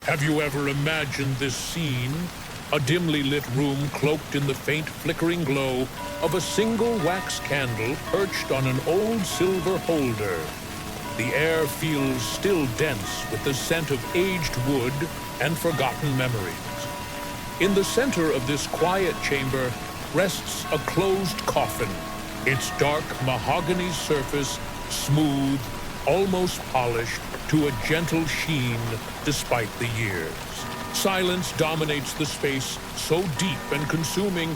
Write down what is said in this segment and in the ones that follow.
Have you ever imagined this scene? A dimly lit room cloaked in the faint flickering glow of a single wax candle perched on an old silver holder. The air feels still dense with the scent of aged wood and forgotten memories. In the center of this quiet chamber rests a closed coffin, its dark mahogany surface smooth, almost polished, to a gentle sheen despite the years. Silence dominates the space so deep and consuming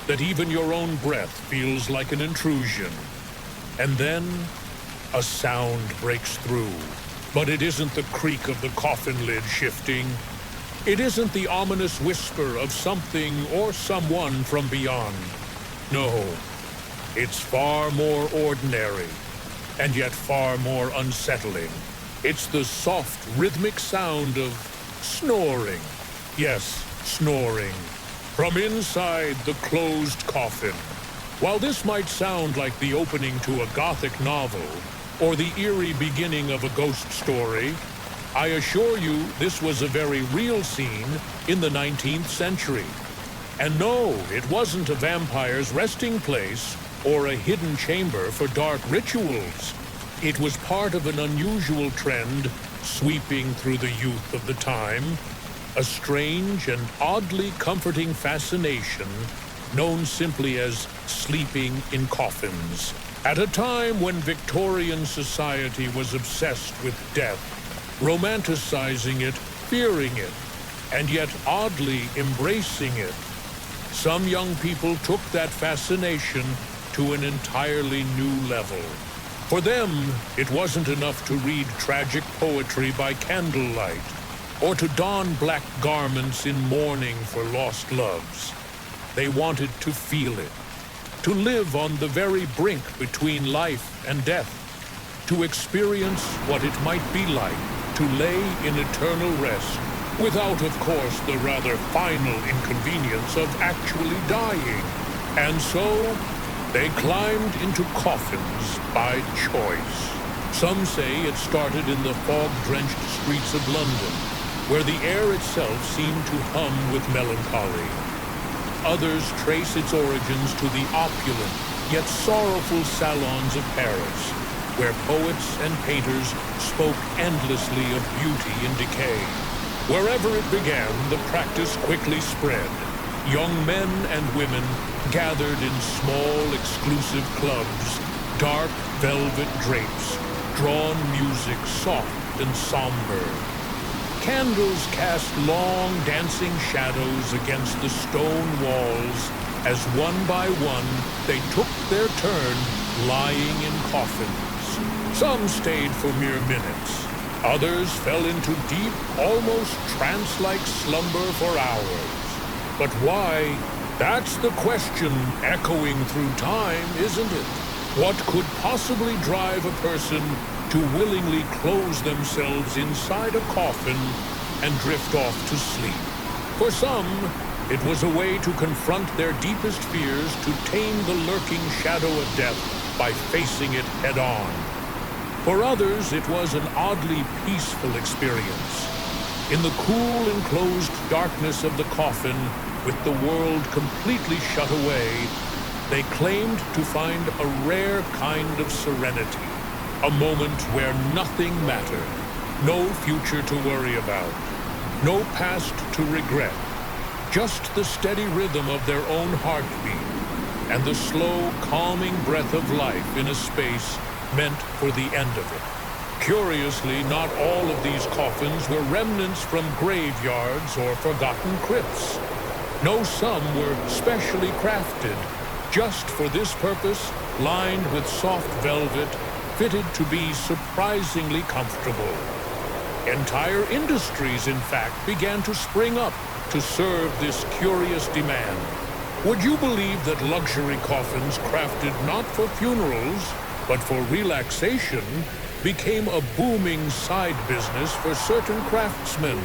that even your own breath feels like an intrusion. And then a sound breaks through. But it isn't the creak of the coffin lid shifting. It isn't the ominous whisper of something or someone from beyond. No, it's far more ordinary, and yet far more unsettling. It's the soft, rhythmic sound of snoring. Yes, snoring. From inside the closed coffin. While this might sound like the opening to a Gothic novel, or the eerie beginning of a ghost story, I assure you this was a very real scene in the 19th century. And no, it wasn't a vampire's resting place or a hidden chamber for dark rituals. It was part of an unusual trend sweeping through the youth of the time, a strange and oddly comforting fascination known simply as sleeping in coffins. At a time when Victorian society was obsessed with death, romanticizing it, fearing it, and yet oddly embracing it, some young people took that fascination to an entirely new level. For them, it wasn't enough to read tragic poetry by candlelight, or to don black garments in mourning for lost loves. They wanted to feel it, to live on the very brink between life and death, to experience what it might be like to lay in eternal rest, without, of course, the rather final inconvenience of actually dying. And so, they climbed into coffins by choice. Some say it started in the fog-drenched streets of London, where the air itself seemed to hum with melancholy. Others trace its origins to the opulent, yet sorrowful salons of Paris, where poets and painters spoke endlessly of beauty in decay. Wherever it began, the practice quickly spread. Young men and women gathered in small, exclusive clubs, dark velvet drapes, drawn music soft and somber. Candles cast long, dancing shadows against the stone walls as one by one they took their turn lying in coffins. Some stayed for mere minutes. Others fell into deep, almost trance-like slumber for hours. But why? That's the question echoing through time, isn't it? What could possibly drive a person to willingly close themselves inside a coffin and drift off to sleep? For some, it was a way to confront their deepest fears, to tame the lurking shadow of death by facing it head-on. For others, it was an oddly peaceful experience. In the cool, enclosed darkness of the coffin, with the world completely shut away, they claimed to find a rare kind of serenity, a moment where nothing mattered, no future to worry about, no past to regret, just the steady rhythm of their own heartbeat and the slow, calming breath of life in a space meant for the end of it. Curiously, not all of these coffins were remnants from graveyards or forgotten crypts. No, some were specially crafted, just for this purpose, lined with soft velvet, fitted to be surprisingly comfortable. Entire industries, in fact, began to spring up to serve this curious demand. Would you believe that luxury coffins crafted not for funerals, but for relaxation, became a booming side business for certain craftsmen?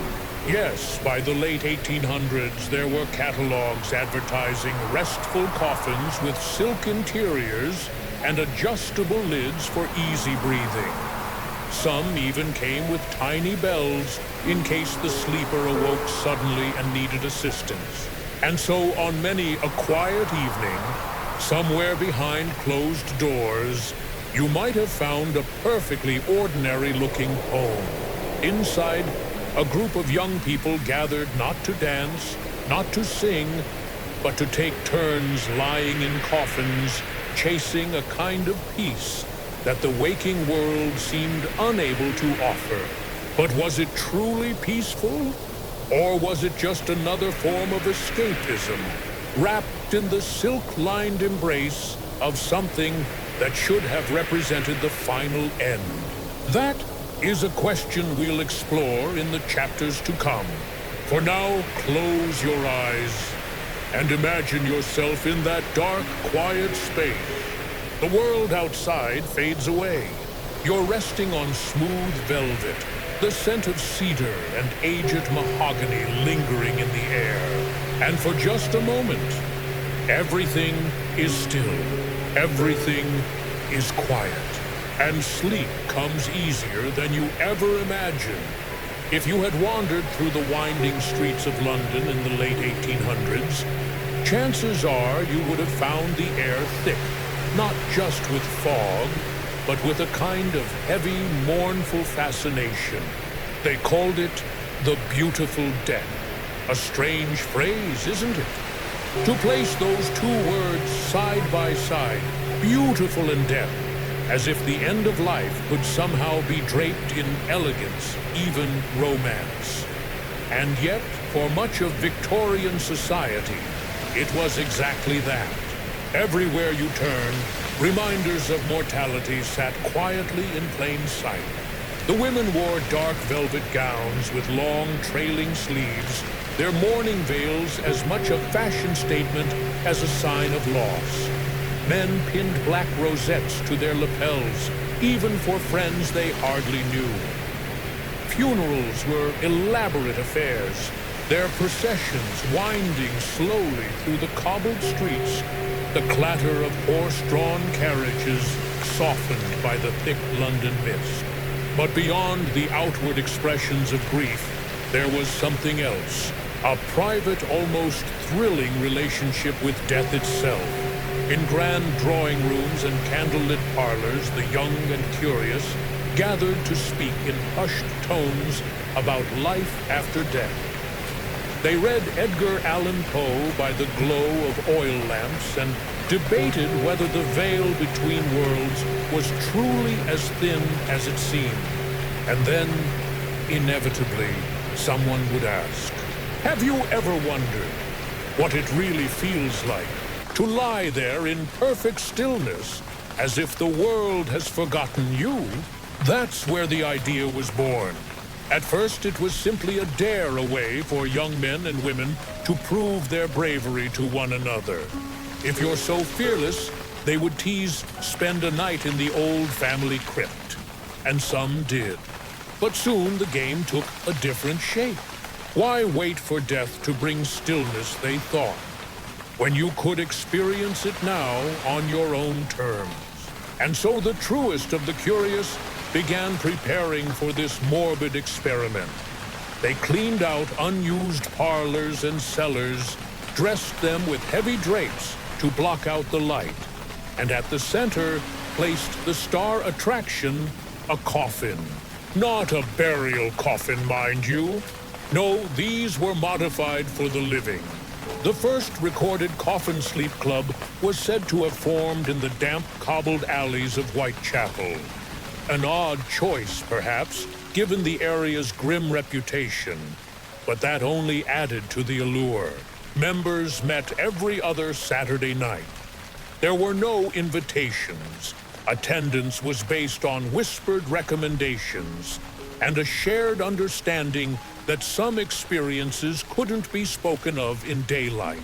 Yes, by the late 1800s, there were catalogs advertising restful coffins with silk interiors and adjustable lids for easy breathing. Some even came with tiny bells in case the sleeper awoke suddenly and needed assistance. And so on many a quiet evening, somewhere behind closed doors, you might have found a perfectly ordinary-looking home. Inside, a group of young people gathered not to dance, not to sing, but to take turns lying in coffins, chasing a kind of peace that the waking world seemed unable to offer. But was it truly peaceful? Or was it just another form of escapism, wrapped in the silk-lined embrace of something that should have represented the final end? That is a question we'll explore in the chapters to come. For now, close your eyes and imagine yourself in that dark, quiet space. The world outside fades away. You're resting on smooth velvet, the scent of cedar and aged mahogany lingering in the air. And for just a moment, everything is still. Everything is quiet. And sleep comes easier than you ever imagined. If you had wandered through the winding streets of London in the late 1800s, chances are you would have found the air thick, not just with fog, but with a kind of heavy, mournful fascination. They called it the beautiful death. A strange phrase, isn't it? To place those two words side by side, beautiful and death, as if the end of life could somehow be draped in elegance, even romance. And yet, for much of Victorian society, it was exactly that. Everywhere you turned, reminders of mortality sat quietly in plain sight. The women wore dark velvet gowns with long trailing sleeves, their mourning veils as much a fashion statement as a sign of loss. Men pinned black rosettes to their lapels, even for friends they hardly knew. Funerals were elaborate affairs, their processions winding slowly through the cobbled streets, the clatter of horse-drawn carriages softened by the thick London mist. But beyond the outward expressions of grief, there was something else, a private, almost thrilling relationship with death itself. In grand drawing rooms and candlelit parlors, the young and curious gathered to speak in hushed tones about life after death. They read Edgar Allan Poe by the glow of oil lamps and debated whether the veil between worlds was truly as thin as it seemed. And then, inevitably, someone would ask, "Have you ever wondered what it really feels like to lie there in perfect stillness, as if the world has forgotten you?" That's where the idea was born. At first, it was simply a dare away for young men and women to prove their bravery to one another. If you're so fearless, they would tease, spend a night in the old family crypt. And some did. But soon the game took a different shape. Why wait for death to bring stillness, they thought, when you could experience it now on your own terms? And so the truest of the curious began preparing for this morbid experiment. They cleaned out unused parlors and cellars, dressed them with heavy drapes to block out the light, and at the center placed the star attraction, a coffin. Not a burial coffin, mind you. No, these were modified for the living. The first recorded coffin sleep club was said to have formed in the damp, cobbled alleys of Whitechapel. An odd choice, perhaps, given the area's grim reputation, but that only added to the allure. Members met every other Saturday night. There were no invitations. Attendance was based on whispered recommendations and a shared understanding that some experiences couldn't be spoken of in daylight.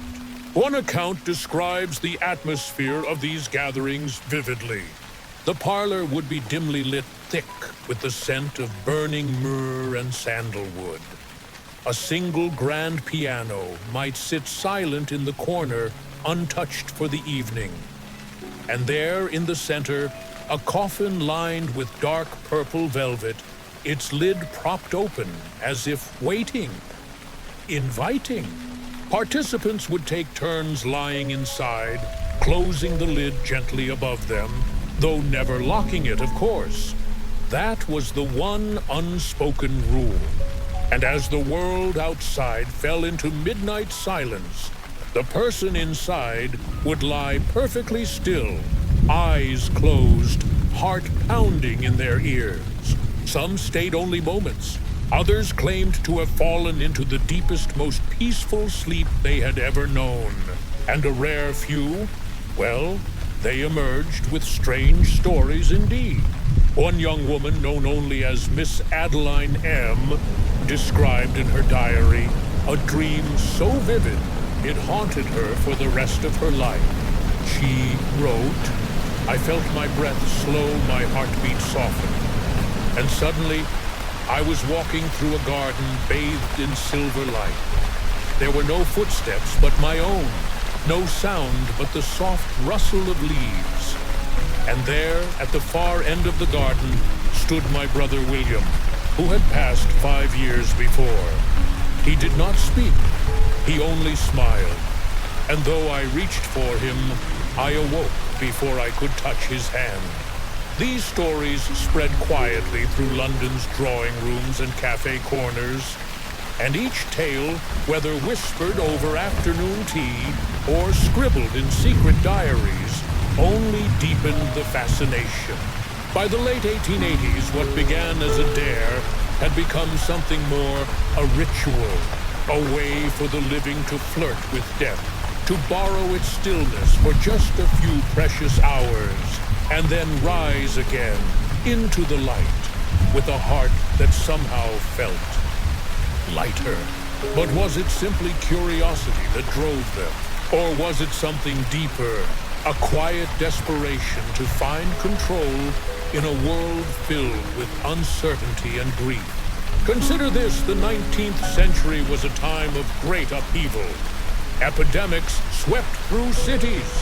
One account describes the atmosphere of these gatherings vividly. The parlor would be dimly lit thick with the scent of burning myrrh and sandalwood. A single grand piano might sit silent in the corner, untouched for the evening. And there in the center, A coffin lined with dark purple velvet, its lid propped open as if waiting, inviting. Participants would take turns lying inside, closing the lid gently above them, though never locking it, of course. That was the one unspoken rule. And as the world outside fell into midnight silence, the person inside would lie perfectly still, eyes closed, heart pounding in their ears. Some stayed only moments. Others claimed to have fallen into the deepest, most peaceful sleep they had ever known. And a rare few, well, they emerged with strange stories indeed. One young woman, known only as Miss Adeline M., described in her diary a dream so vivid it haunted her for the rest of her life. She wrote, "I felt my breath slow, my heartbeat soften, and suddenly I was walking through a garden bathed in silver light. There were no footsteps but my own, no sound but the soft rustle of leaves. And there, at the far end of the garden, stood my brother William, who had passed 5 years before. He did not speak, he only smiled, and though I reached for him, I awoke before I could touch his hand." These stories spread quietly through London's drawing rooms and cafe corners, and each tale, whether whispered over afternoon tea or scribbled in secret diaries, only deepened the fascination. By the late 1880s, what began as a dare had become something more, a ritual, a way for the living to flirt with death, to borrow its stillness for just a few precious hours, and then rise again into the light with a heart that somehow felt lighter. But was it simply curiosity that drove them? Or was it something deeper, a quiet desperation to find control in a world filled with uncertainty and grief? Consider this: the 19th century was a time of great upheaval. Epidemics swept through cities.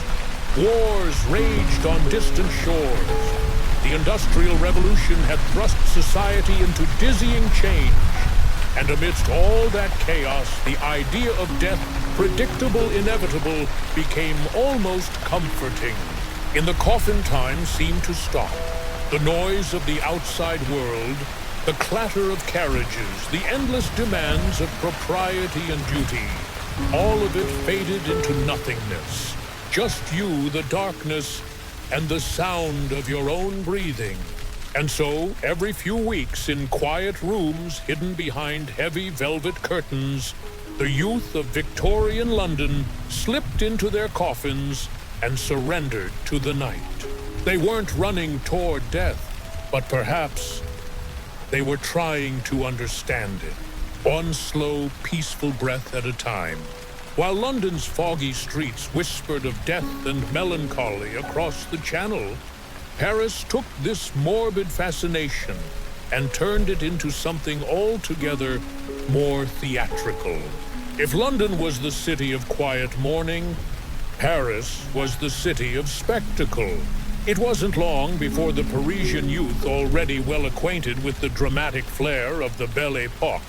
Wars raged on distant shores. The Industrial Revolution had thrust society into dizzying change. And amidst all that chaos, the idea of death, predictable, inevitable, became almost comforting. In the coffin, time seemed to stop. The noise of the outside world, the clatter of carriages, the endless demands of propriety and duty, all of it faded into nothingness. Just you, the darkness, and the sound of your own breathing. And so, every few weeks, in quiet rooms hidden behind heavy velvet curtains, the youth of Victorian London slipped into their coffins and surrendered to the night. They weren't running toward death, but perhaps they were trying to understand it, one slow, peaceful breath at a time. While London's foggy streets whispered of death and melancholy across the Channel, Paris took this morbid fascination and turned it into something altogether more theatrical. If London was the city of quiet mourning, Paris was the city of spectacle. It wasn't long before the Parisian youth, already well acquainted with the dramatic flair of the Belle Époque,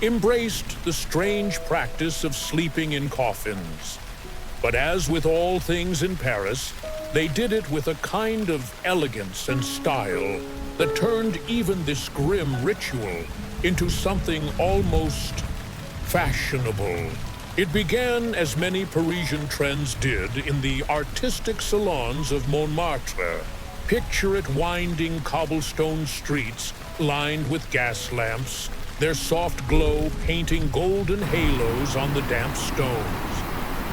embraced the strange practice of sleeping in coffins. But as with all things in Paris, they did it with a kind of elegance and style that turned even this grim ritual into something almost fashionable. It began, as many Parisian trends did, in the artistic salons of Montmartre. Picture it: winding cobblestone streets lined with gas lamps, their soft glow painting golden halos on the damp stones.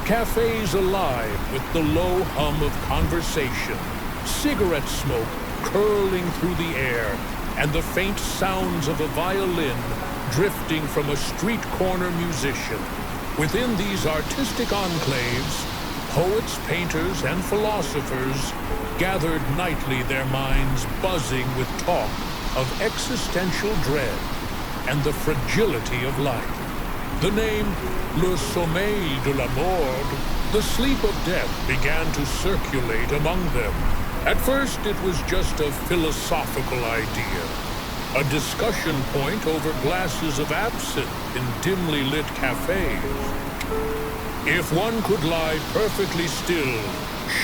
Cafes alive with the low hum of conversation, cigarette smoke curling through the air, and the faint sounds of a violin drifting from a street corner musician. Within these artistic enclaves, poets, painters, and philosophers gathered nightly, their minds buzzing with talk of existential dread and the fragility of life. The name Le Sommeil de la Mort, the sleep of death, began to circulate among them. At first, it was just a philosophical idea, a discussion point over glasses of absinthe in dimly lit cafes. If one could lie perfectly still,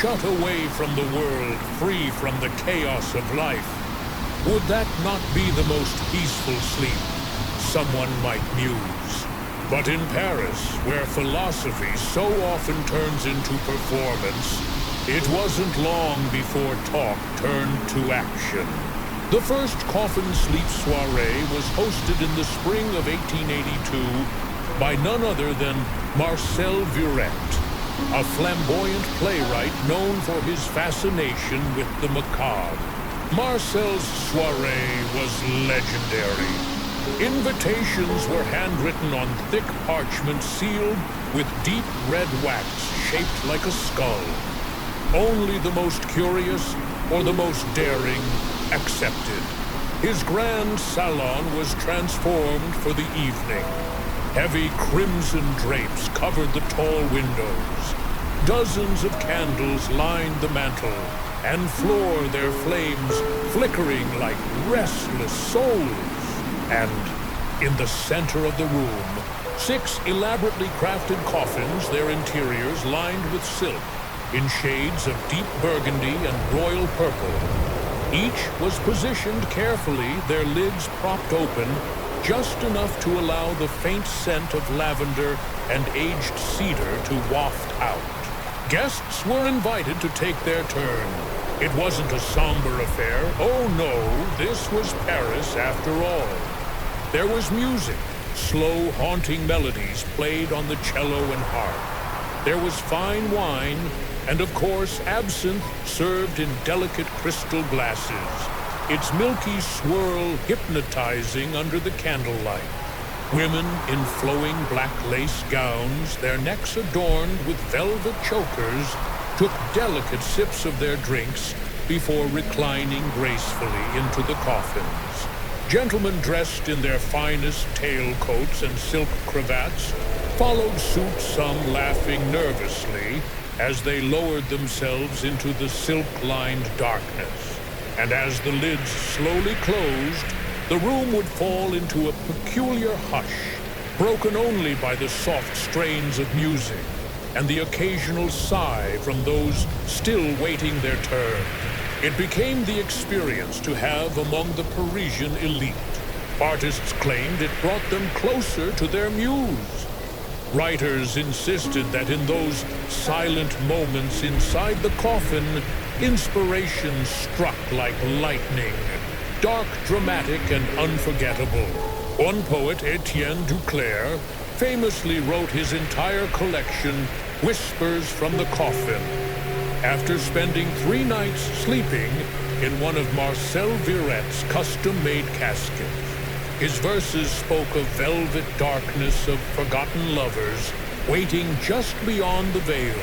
shut away from the world, free from the chaos of life, would that not be the most peaceful sleep? Someone might muse. But in Paris, where philosophy so often turns into performance, it wasn't long before talk turned to action. The first Coffin Sleep soiree was hosted in the spring of 1882 by none other than Marcel Viret, a flamboyant playwright known for his fascination with the macabre. Marcel's soiree was legendary. Invitations were handwritten on thick parchment sealed with deep red wax shaped like a skull. Only the most curious or the most daring accepted. His grand salon was transformed for the evening. Heavy crimson drapes covered the tall windows. Dozens of candles lined the mantel, and floor their flames flickering like restless souls. And in the center of the room, 6 elaborately crafted coffins, their interiors lined with silk, in shades of deep burgundy and royal purple. Each was positioned carefully, their lids propped open, just enough to allow the faint scent of lavender and aged cedar to waft out. Guests were invited to take their turn. It wasn't a somber affair. Oh no, this was Paris after all. There was music, slow, haunting melodies played on the cello and harp. There was fine wine, and of course absinthe served in delicate crystal glasses, its milky swirl hypnotizing under the candlelight. Women in flowing black lace gowns, their necks adorned with velvet chokers, took delicate sips of their drinks before reclining gracefully into the coffins. Gentlemen dressed in their finest tailcoats and silk cravats followed suit, some laughing nervously as they lowered themselves into the silk-lined darkness. And as the lids slowly closed, the room would fall into a peculiar hush, broken only by the soft strains of music and the occasional sigh from those still waiting their turn. It became the experience to have among the Parisian elite. Artists claimed it brought them closer to their muse. Writers insisted that in those silent moments inside the coffin, inspiration struck like lightning, dark, dramatic, and unforgettable. One poet, Etienne Duclair, famously wrote his entire collection, Whispers from the Coffin, after spending 3 nights sleeping in one of Marcel Viret's custom-made caskets. His verses spoke of velvet darkness of forgotten lovers waiting just beyond the veil,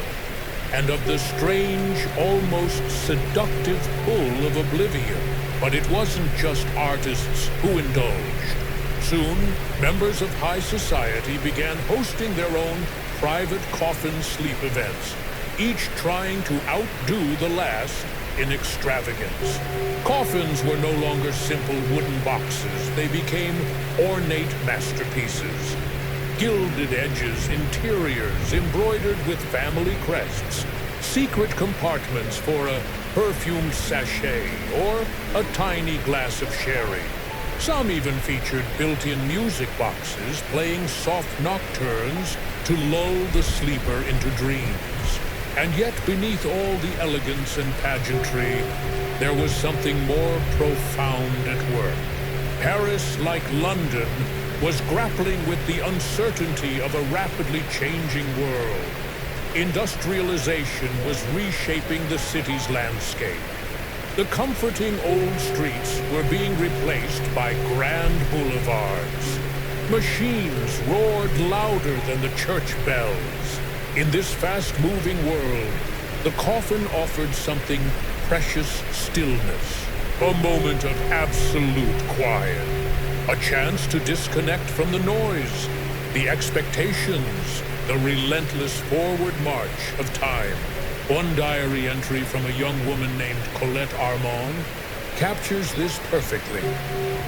and of the strange, almost seductive pull of oblivion. But it wasn't just artists who indulged. Soon, members of high society began hosting their own private coffin sleep events, each trying to outdo the last in extravagance. Coffins were no longer simple wooden boxes. They became ornate masterpieces. Gilded edges, interiors embroidered with family crests, secret compartments for a perfumed sachet or a tiny glass of sherry. Some even featured built-in music boxes playing soft nocturnes to lull the sleeper into dreams. And yet beneath all the elegance and pageantry, there was something more profound at work. Paris, like London, was grappling with the uncertainty of a rapidly changing world. Industrialization was reshaping the city's landscape. The comforting old streets were being replaced by grand boulevards. Machines roared louder than the church bells. In this fast-moving world, the coffin offered something precious stillness, a moment of absolute quiet, a chance to disconnect from the noise, the expectations, the relentless forward march of time. One diary entry from a young woman named Colette Armand captures this perfectly.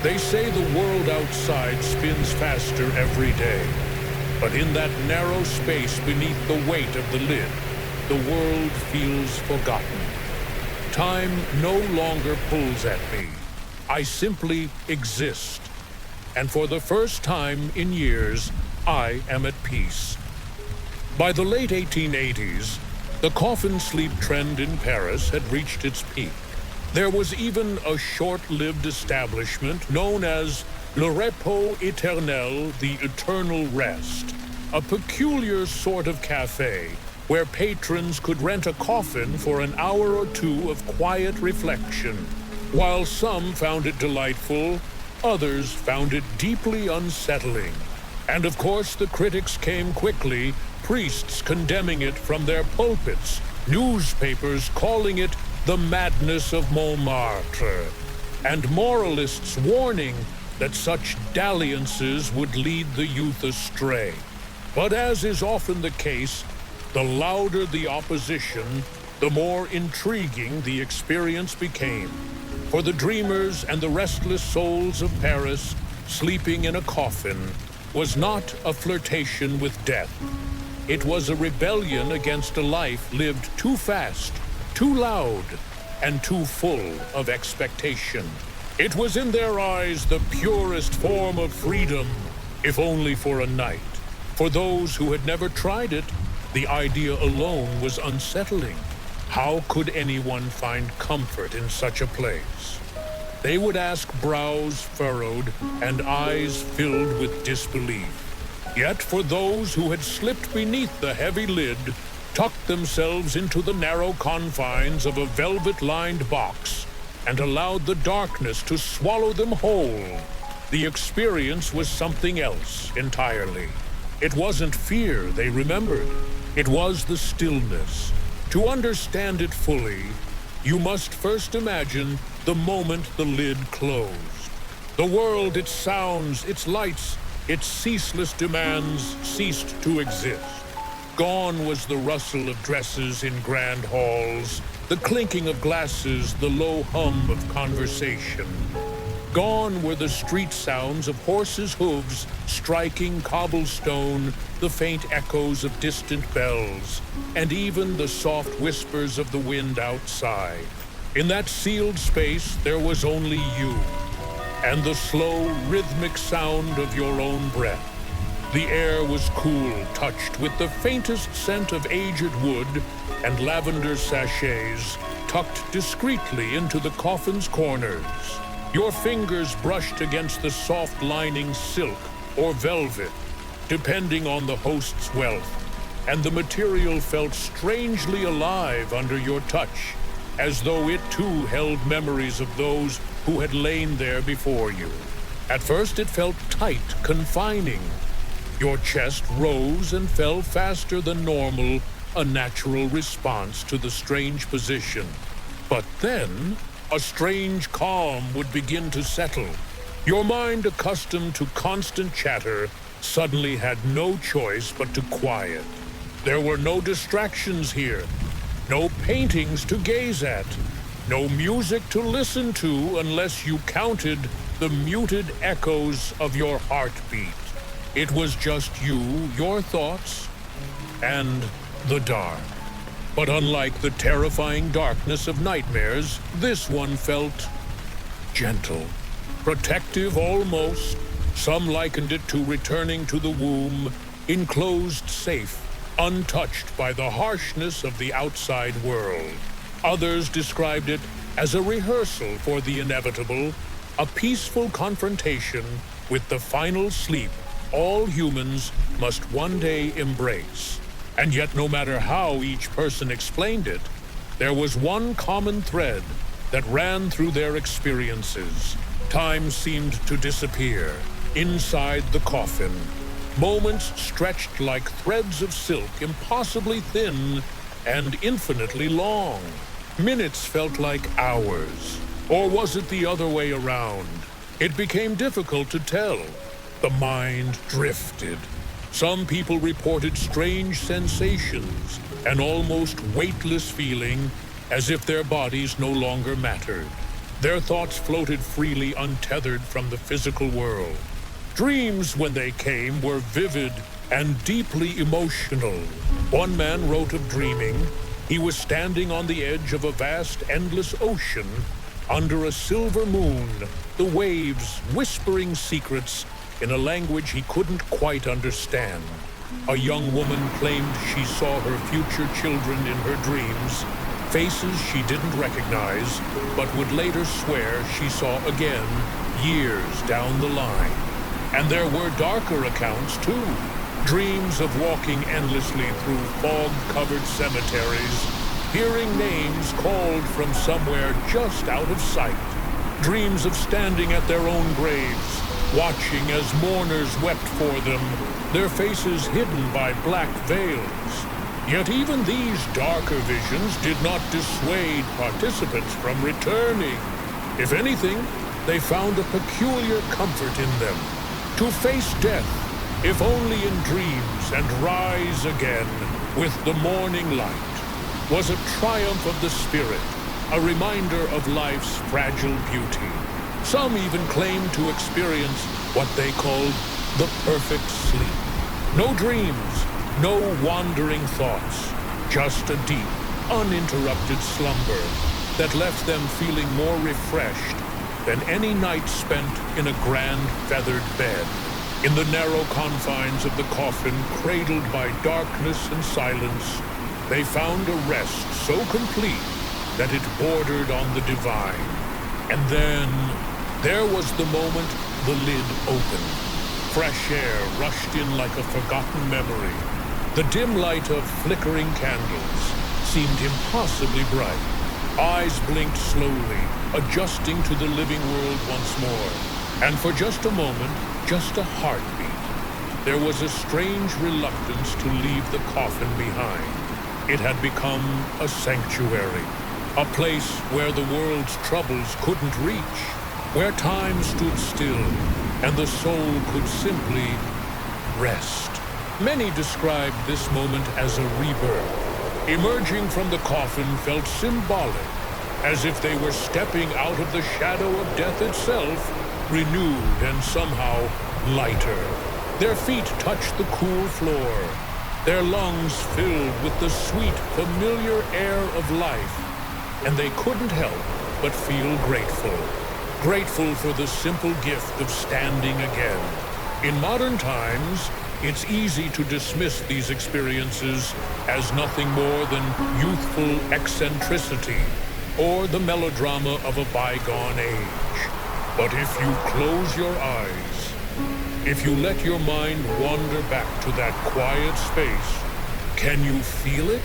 They say the world outside spins faster every day, but in that narrow space beneath the weight of the lid, the world feels forgotten. Time no longer pulls at me. I simply exist. And for the first time in years, I am at peace. By the late 1880s, the coffin sleep trend in Paris had reached its peak. There was even a short-lived establishment known as Le Repos Éternel, the Eternal Rest, a peculiar sort of cafe where patrons could rent a coffin for an hour or two of quiet reflection. While some found it delightful, others found it deeply unsettling. And of course, the critics came quickly, priests condemning it from their pulpits, newspapers calling it the madness of Montmartre, and moralists warning that such dalliances would lead the youth astray. But as is often the case, the louder the opposition, the more intriguing the experience became. For the dreamers and the restless souls of Paris, sleeping in a coffin was not a flirtation with death. It was a rebellion against a life lived too fast, too loud, and too full of expectation. It was in their eyes the purest form of freedom, if only for a night. For those who had never tried it, the idea alone was unsettling. How could anyone find comfort in such a place? They would ask, brows furrowed and eyes filled with disbelief. Yet for those who had slipped beneath the heavy lid, tucked themselves into the narrow confines of a velvet-lined box, and allowed the darkness to swallow them whole, the experience was something else entirely. It wasn't fear they remembered. It was the stillness. To understand it fully, you must first imagine the moment the lid closed. The world, its sounds, its lights, its ceaseless demands ceased to exist. Gone was the rustle of dresses in grand halls, the clinking of glasses, the low hum of conversation. Gone were the street sounds of horses' hooves striking cobblestone, the faint echoes of distant bells, and even the soft whispers of the wind outside. In that sealed space, there was only you, and the slow, rhythmic sound of your own breath. The air was cool, touched with the faintest scent of aged wood and lavender sachets tucked discreetly into the coffin's corners. Your fingers brushed against the soft lining silk or velvet, depending on the host's wealth, and the material felt strangely alive under your touch, as though it too held memories of those who had lain there before you. At first it felt tight, confining. Your chest rose and fell faster than normal, a natural response to the strange position. But then, a strange calm would begin to settle. Your mind, accustomed to constant chatter, suddenly had no choice but to quiet. There were no distractions here, no paintings to gaze at, no music to listen to unless you counted the muted echoes of your heartbeat. It was just you, your thoughts, and the dark. But unlike the terrifying darkness of nightmares, this one felt gentle, protective almost. Some likened it to returning to the womb, enclosed safe, untouched by the harshness of the outside world. Others described it as a rehearsal for the inevitable, a peaceful confrontation with the final sleep all humans must one day embrace. And yet, no matter how each person explained it, there was one common thread that ran through their experiences. Time seemed to disappear inside the coffin. Moments stretched like threads of silk, impossibly thin and infinitely long. Minutes felt like hours. Or was it the other way around? It became difficult to tell. The mind drifted. Some people reported strange sensations, an almost weightless feeling, as if their bodies no longer mattered. Their thoughts floated freely, untethered from the physical world. Dreams, when they came, were vivid and deeply emotional. One man wrote of dreaming. He was standing on the edge of a vast, endless ocean, under a silver moon, the waves whispering secrets in a language he couldn't quite understand. A young woman claimed she saw her future children in her dreams, faces she didn't recognize, but would later swear she saw again years down the line. And there were darker accounts, too. Dreams of walking endlessly through fog-covered cemeteries, hearing names called from somewhere just out of sight. Dreams of standing at their own graves, watching as mourners wept for them, their faces hidden by black veils. Yet even these darker visions did not dissuade participants from returning. If anything, they found a peculiar comfort in them. To face death, if only in dreams, and rise again with the morning light, was a triumph of the spirit, a reminder of life's fragile beauty. Some even claimed to experience what they called the perfect sleep. No dreams, no wandering thoughts, just a deep, uninterrupted slumber that left them feeling more refreshed than any night spent in a grand feathered bed. In the narrow confines of the coffin, cradled by darkness and silence, they found a rest so complete that it bordered on the divine. And then there was the moment the lid opened. Fresh air rushed in like a forgotten memory. The dim light of flickering candles seemed impossibly bright. Eyes blinked slowly, adjusting to the living world once more. And for just a moment, just a heartbeat, there was a strange reluctance to leave the coffin behind. It had become a sanctuary, a place where the world's troubles couldn't reach, where time stood still and the soul could simply rest. Many described this moment as a rebirth. Emerging from the coffin felt symbolic, as if they were stepping out of the shadow of death itself, renewed and somehow lighter. Their feet touched the cool floor, their lungs filled with the sweet, familiar air of life, and they couldn't help but feel grateful. Grateful for the simple gift of standing again. In modern times, it's easy to dismiss these experiences as nothing more than youthful eccentricity or the melodrama of a bygone age. But if you close your eyes, if you let your mind wander back to that quiet space, can you feel it?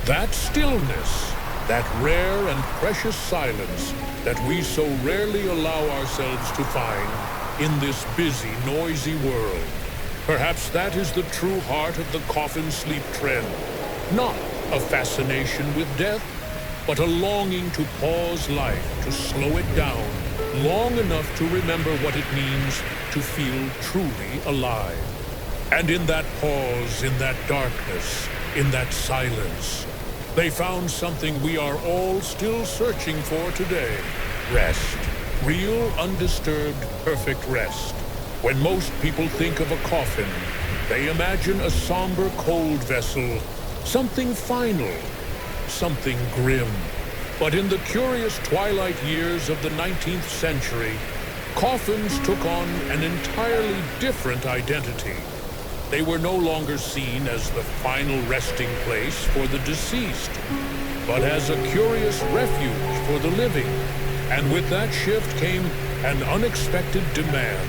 That stillness, that rare and precious silence that we so rarely allow ourselves to find in this busy, noisy world. Perhaps that is the true heart of the coffin sleep trend. Not a fascination with death, but a longing to pause life, to slow it down, long enough to remember what it means to feel truly alive. And in that pause, in that darkness, in that silence, they found something we are all still searching for today. Rest. Real, undisturbed, perfect rest. When most people think of a coffin, they imagine a somber, cold vessel, something final, something grim. But in the curious twilight years of the 19th century, coffins took on an entirely different identity. They were no longer seen as the final resting place for the deceased, but as a curious refuge for the living. And with that shift came an unexpected demand.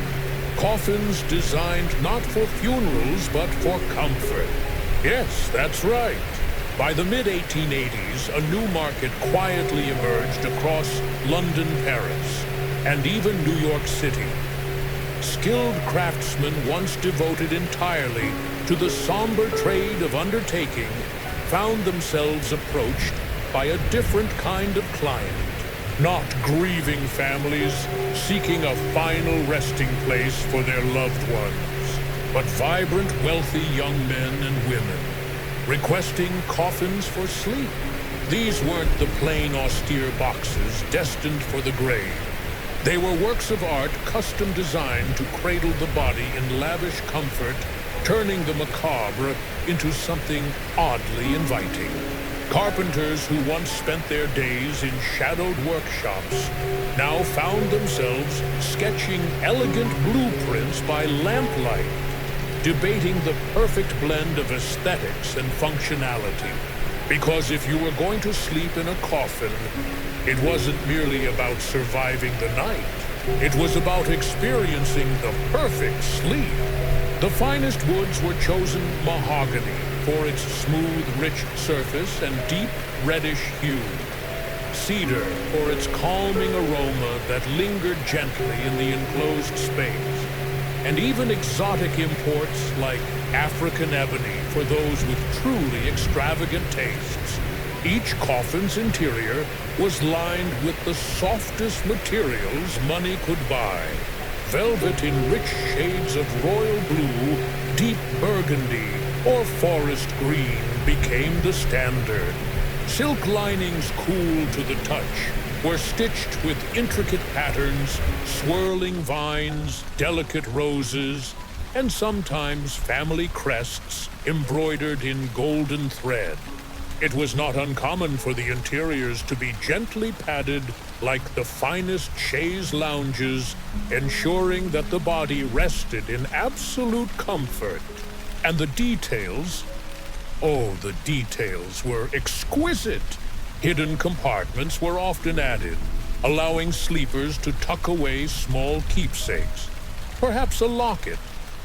Coffins designed not for funerals, but for comfort. Yes, that's right. By the mid-1880s, a new market quietly emerged across London, Paris, and even New York City. Skilled craftsmen once devoted entirely to the somber trade of undertaking found themselves approached by a different kind of client. Not grieving families seeking a final resting place for their loved ones, but vibrant, wealthy young men and women requesting coffins for sleep. These weren't the plain, austere boxes destined for the grave. They were works of art custom designed to cradle the body in lavish comfort, turning the macabre into something oddly inviting. Carpenters who once spent their days in shadowed workshops now found themselves sketching elegant blueprints by lamplight, debating the perfect blend of aesthetics and functionality. Because if you were going to sleep in a coffin, it wasn't merely about surviving the night. It was about experiencing the perfect sleep. The finest woods were chosen mahogany for its smooth, rich surface and deep reddish hue. Cedar for its calming aroma that lingered gently in the enclosed space. And even exotic imports like African ebony for those with truly extravagant tastes. Each coffin's interior was lined with the softest materials money could buy. Velvet in rich shades of royal blue, deep burgundy, or forest green became the standard. Silk linings cool to the touch were stitched with intricate patterns, swirling vines, delicate roses, and sometimes family crests embroidered in golden thread. It was not uncommon for the interiors to be gently padded like the finest chaise lounges, ensuring that the body rested in absolute comfort. And the details, oh, the details were exquisite. Hidden compartments were often added, allowing sleepers to tuck away small keepsakes, perhaps a locket,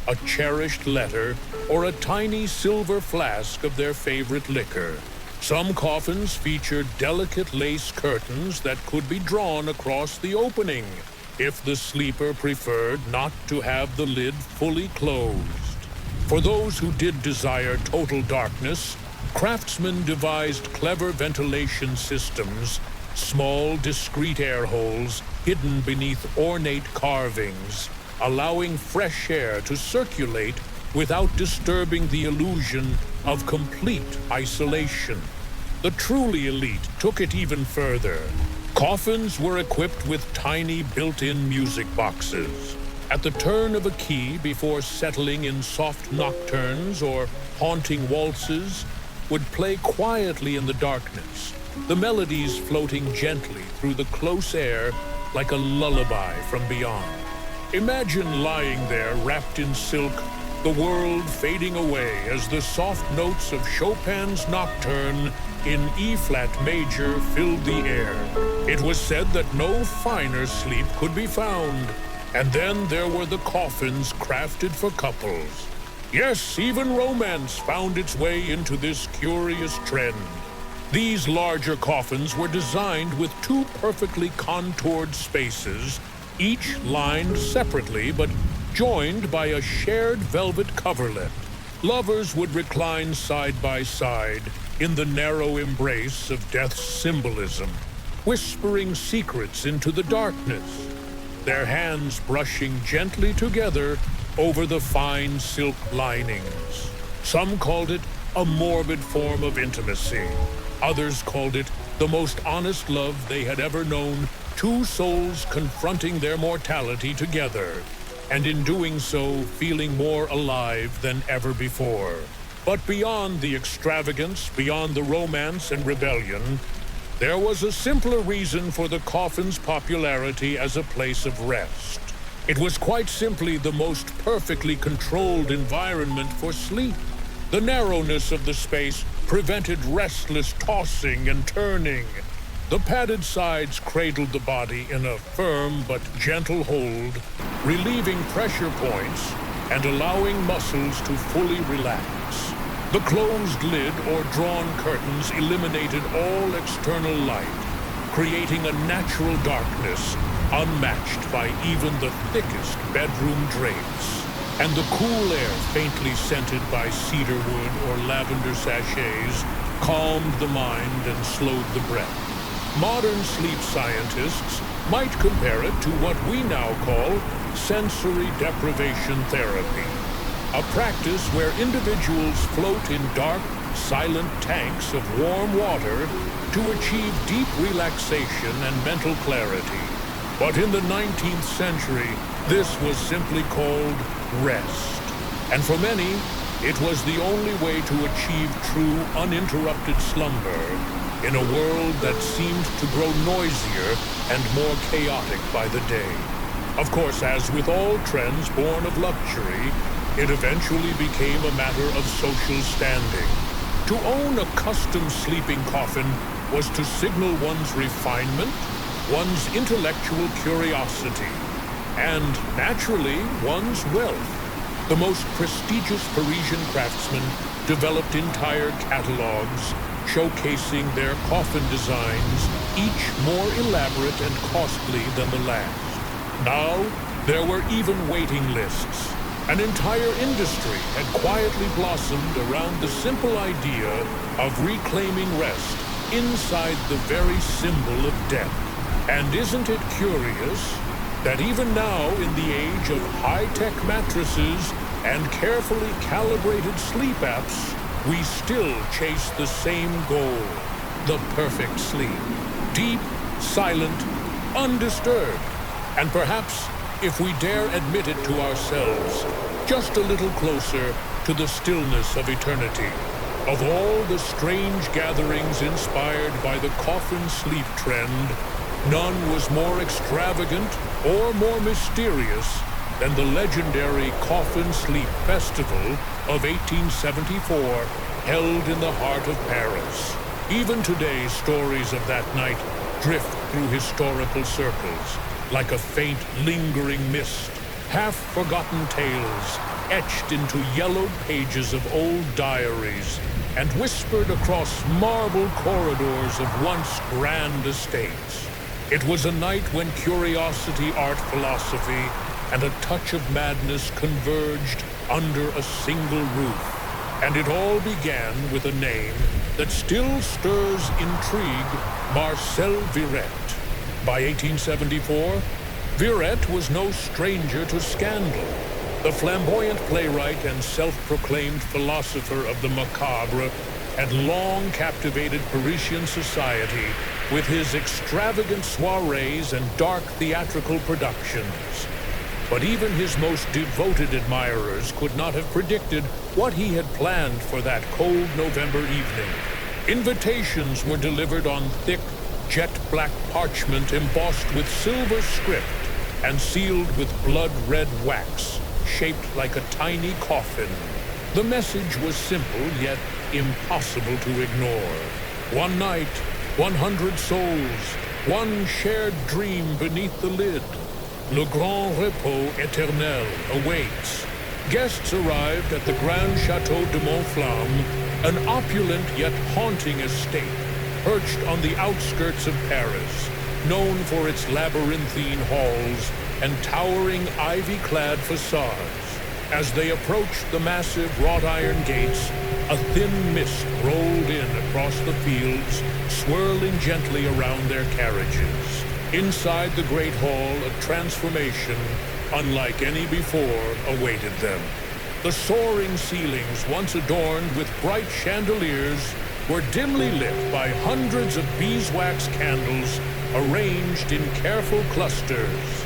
a cherished letter, or a tiny silver flask of their favorite liquor. Some coffins featured delicate lace curtains that could be drawn across the opening if the sleeper preferred not to have the lid fully closed. For those who did desire total darkness, craftsmen devised clever ventilation systems, small, discreet air holes hidden beneath ornate carvings, allowing fresh air to circulate without disturbing the illusion of complete isolation. The truly elite took it even further. Coffins were equipped with tiny built-in music boxes. At the turn of a key before settling in soft nocturnes or haunting waltzes, would play quietly in the darkness, the melodies floating gently through the close air like a lullaby from beyond. Imagine lying there wrapped in silk, the world fading away as the soft notes of Chopin's Nocturne in E-flat major filled the air. It was said that no finer sleep could be found. And then there were the coffins crafted for couples. Yes, even romance found its way into this curious trend. These larger coffins were designed with two perfectly contoured spaces, each lined separately but joined by a shared velvet coverlet. Lovers would recline side by side in the narrow embrace of death's symbolism, whispering secrets into the darkness, their hands brushing gently together over the fine silk linings. Some called it a morbid form of intimacy. Others called it the most honest love they had ever known, two souls confronting their mortality together, and in doing so, feeling more alive than ever before. But beyond the extravagance, beyond the romance and rebellion, there was a simpler reason for the coffin's popularity as a place of rest. It was quite simply the most perfectly controlled environment for sleep. The narrowness of the space prevented restless tossing and turning. The padded sides cradled the body in a firm but gentle hold, relieving pressure points and allowing muscles to fully relax. The closed lid or drawn curtains eliminated all external light, creating a natural darkness unmatched by even the thickest bedroom drapes. And the cool air, faintly scented by cedar wood or lavender sachets, calmed the mind and slowed the breath. Modern sleep scientists might compare it to what we now call sensory deprivation therapy. a practice where individuals float in dark, silent tanks of warm water to achieve deep relaxation and mental clarity. But in the 19th century, this was simply called rest. And for many, it was the only way to achieve true, uninterrupted slumber in a world that seemed to grow noisier and more chaotic by the day. Of course, as with all trends born of luxury, it eventually became a matter of social standing. To own a custom sleeping coffin was to signal one's refinement, one's intellectual curiosity, and, naturally, one's wealth. The most prestigious Parisian craftsmen developed entire catalogs showcasing their coffin designs, each more elaborate and costly than the last. Now, there were even waiting lists. An entire industry had quietly blossomed around the simple idea of reclaiming rest inside the very symbol of death. And isn't it curious that even now, in the age of high-tech mattresses and carefully calibrated sleep apps, we still chase the same goal, the perfect sleep. Deep, silent, undisturbed. And perhaps, if we dare admit it to ourselves, just a little closer to the stillness of eternity. Of all the strange gatherings inspired by the coffin sleep trend, none was more extravagant or more mysterious than the legendary Coffin Sleep Festival of 1874, held in the heart of Paris. Even today, stories of that night drift through historical circles, like a faint, lingering mist, half-forgotten tales etched into yellowed pages of old diaries and whispered across marble corridors of once grand estates. It was a night when curiosity, art, philosophy, and a touch of madness converged under a single roof. And it all began with a name that still stirs intrigue, Marcel Viret. By 1874, Viret was no stranger to scandal. The flamboyant playwright and self-proclaimed philosopher of the macabre had long captivated Parisian society with his extravagant soirees and dark theatrical productions. But even his most devoted admirers could not have predicted what he had planned for that cold November evening. Invitations were delivered on thick, jet-black parchment embossed with silver script and sealed with blood-red wax, shaped like a tiny coffin. The message was simple, yet impossible to ignore. One night, 100 souls, one shared dream beneath the lid. Le grand repos éternel awaits. Guests arrived at the Grand Château de Montflamme, an opulent yet haunting estate, perched on the outskirts of Paris, known for its labyrinthine halls and towering ivy-clad facades. As they approached the massive wrought-iron gates, a thin mist rolled in across the fields, swirling gently around their carriages. Inside the great hall, a transformation unlike any before awaited them. The soaring ceilings, once adorned with bright chandeliers, were dimly lit by hundreds of beeswax candles arranged in careful clusters.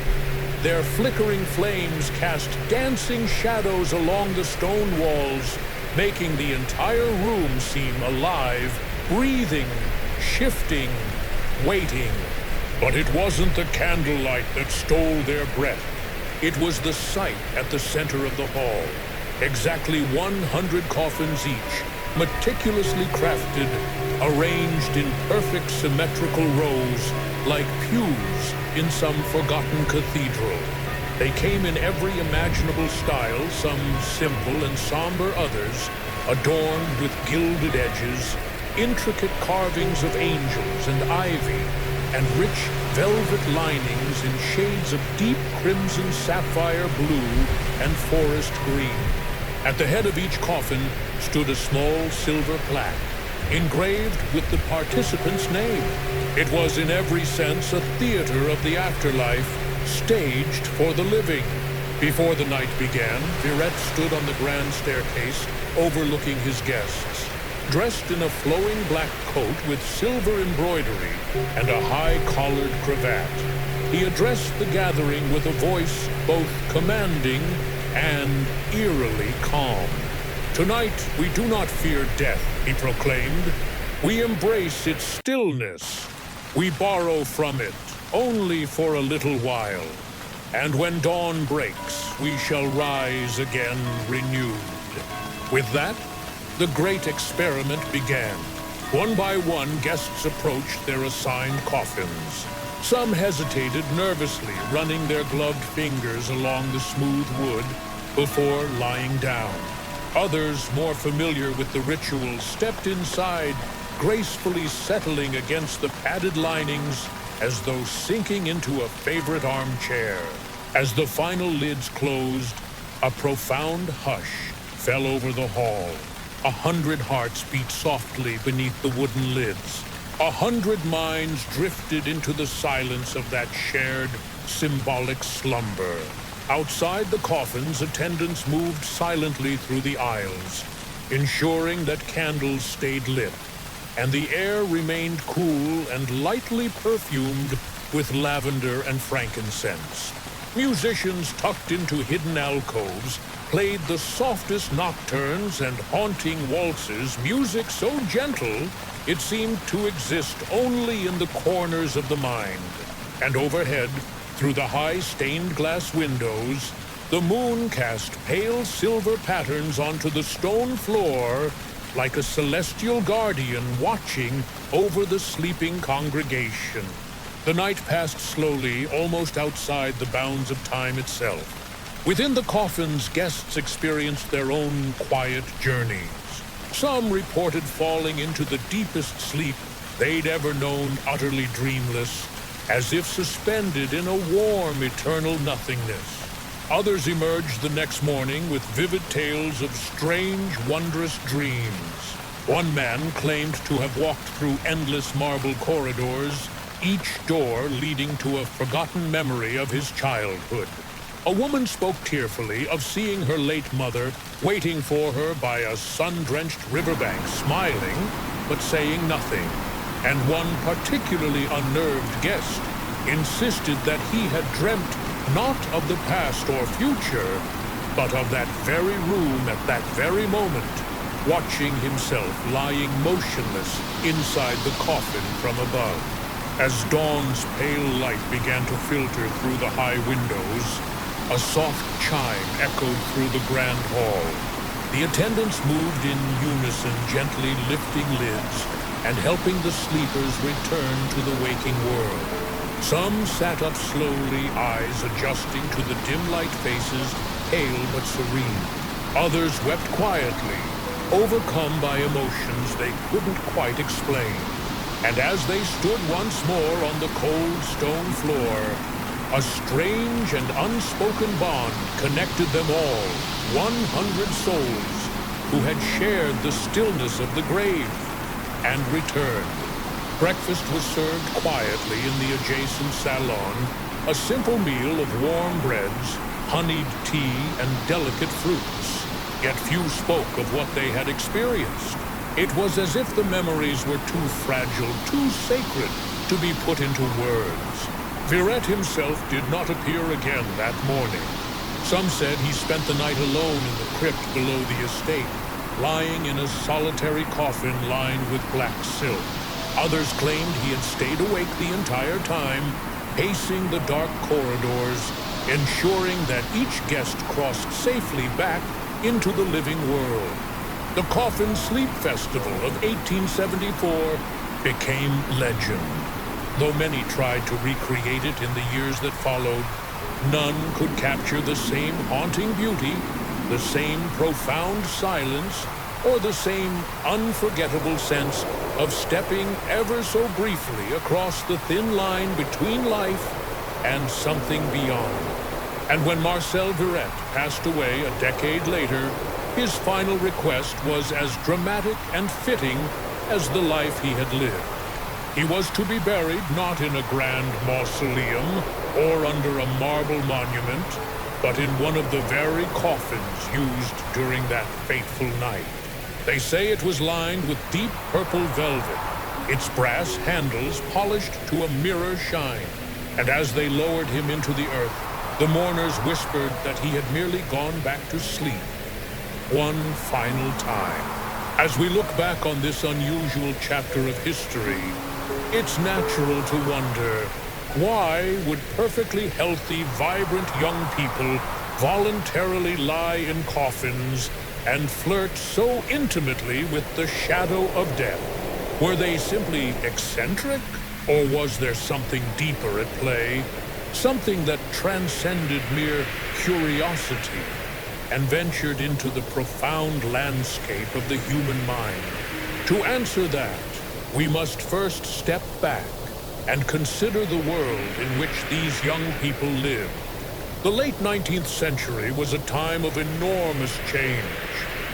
Their flickering flames cast dancing shadows along the stone walls, making the entire room seem alive, breathing, shifting, waiting. But it wasn't the candlelight that stole their breath. It was the sight at the center of the hall. Exactly 100 coffins each, meticulously crafted, arranged in perfect symmetrical rows, like pews in some forgotten cathedral. They came in every imaginable style, some simple and somber, others adorned with gilded edges, intricate carvings of angels and ivy, and rich velvet linings in shades of deep crimson, sapphire blue, and forest green. At the head of each coffin stood a small silver plaque, engraved with the participant's name. It was in every sense a theater of the afterlife, staged for the living. Before the night began, Viret stood on the grand staircase overlooking his guests. Dressed in a flowing black coat with silver embroidery and a high-collared cravat, he addressed the gathering with a voice both commanding and eerily calm. "Tonight we do not fear death," he proclaimed. "We embrace its stillness. We borrow from it only for a little while. And when dawn breaks, we shall rise again renewed." With that, the great experiment began. One by one, guests approached their assigned coffins. Some hesitated nervously, running their gloved fingers along the smooth wood before lying down. Others, more familiar with the ritual, stepped inside, gracefully settling against the padded linings as though sinking into a favorite armchair. As the final lids closed, a profound hush fell over the hall. 100 hearts beat softly beneath the wooden lids. 100 minds drifted into the silence of that shared, symbolic slumber. Outside the coffins, attendants moved silently through the aisles, ensuring that candles stayed lit, and the air remained cool and lightly perfumed with lavender and frankincense. Musicians tucked into hidden alcoves played the softest nocturnes and haunting waltzes, music so gentle it seemed to exist only in the corners of the mind. And overhead, through the high stained glass windows, the moon cast pale silver patterns onto the stone floor like a celestial guardian watching over the sleeping congregation. The night passed slowly, almost outside the bounds of time itself. Within the coffins, guests experienced their own quiet journeys. Some reported falling into the deepest sleep they'd ever known, utterly dreamless, as if suspended in a warm, eternal nothingness. Others emerged the next morning with vivid tales of strange, wondrous dreams. One man claimed to have walked through endless marble corridors, each door leading to a forgotten memory of his childhood. A woman spoke tearfully of seeing her late mother waiting for her by a sun-drenched riverbank, smiling but saying nothing. And one particularly unnerved guest insisted that he had dreamt not of the past or future, but of that very room at that very moment, watching himself lying motionless inside the coffin from above. As dawn's pale light began to filter through the high windows, a soft chime echoed through the grand hall. The attendants moved in unison, gently lifting lids and helping the sleepers return to the waking world. Some sat up slowly, eyes adjusting to the dim-light faces, pale but serene. Others wept quietly, overcome by emotions they couldn't quite explain. And as they stood once more on the cold stone floor, a strange and unspoken bond connected them all, 100 souls who had shared the stillness of the grave and returned. Breakfast was served quietly in the adjacent salon, a simple meal of warm breads, honeyed tea, and delicate fruits. Yet few spoke of what they had experienced. It was as if the memories were too fragile, too sacred to be put into words. Viret himself did not appear again that morning. Some said he spent the night alone in the crypt below the estate, lying in a solitary coffin lined with black silk. Others claimed he had stayed awake the entire time, pacing the dark corridors, ensuring that each guest crossed safely back into the living world. The Coffin Sleep Festival of 1874 became legend. Though many tried to recreate it in the years that followed, none could capture the same haunting beauty, the same profound silence, or the same unforgettable sense of stepping ever so briefly across the thin line between life and something beyond. And when Marcel Viret passed away a decade later, his final request was as dramatic and fitting as the life he had lived. He was to be buried not in a grand mausoleum or under a marble monument, but in one of the very coffins used during that fateful night. They say it was lined with deep purple velvet, its brass handles polished to a mirror shine. And as they lowered him into the earth, the mourners whispered that he had merely gone back to sleep one final time. As we look back on this unusual chapter of history, it's natural to wonder, why would perfectly healthy, vibrant young people voluntarily lie in coffins and flirt so intimately with the shadow of death? Were they simply eccentric, or was there something deeper at play? Something that transcended mere curiosity and ventured into the profound landscape of the human mind? To answer that, we must first step back and consider the world in which these young people lived. The late 19th century was a time of enormous change.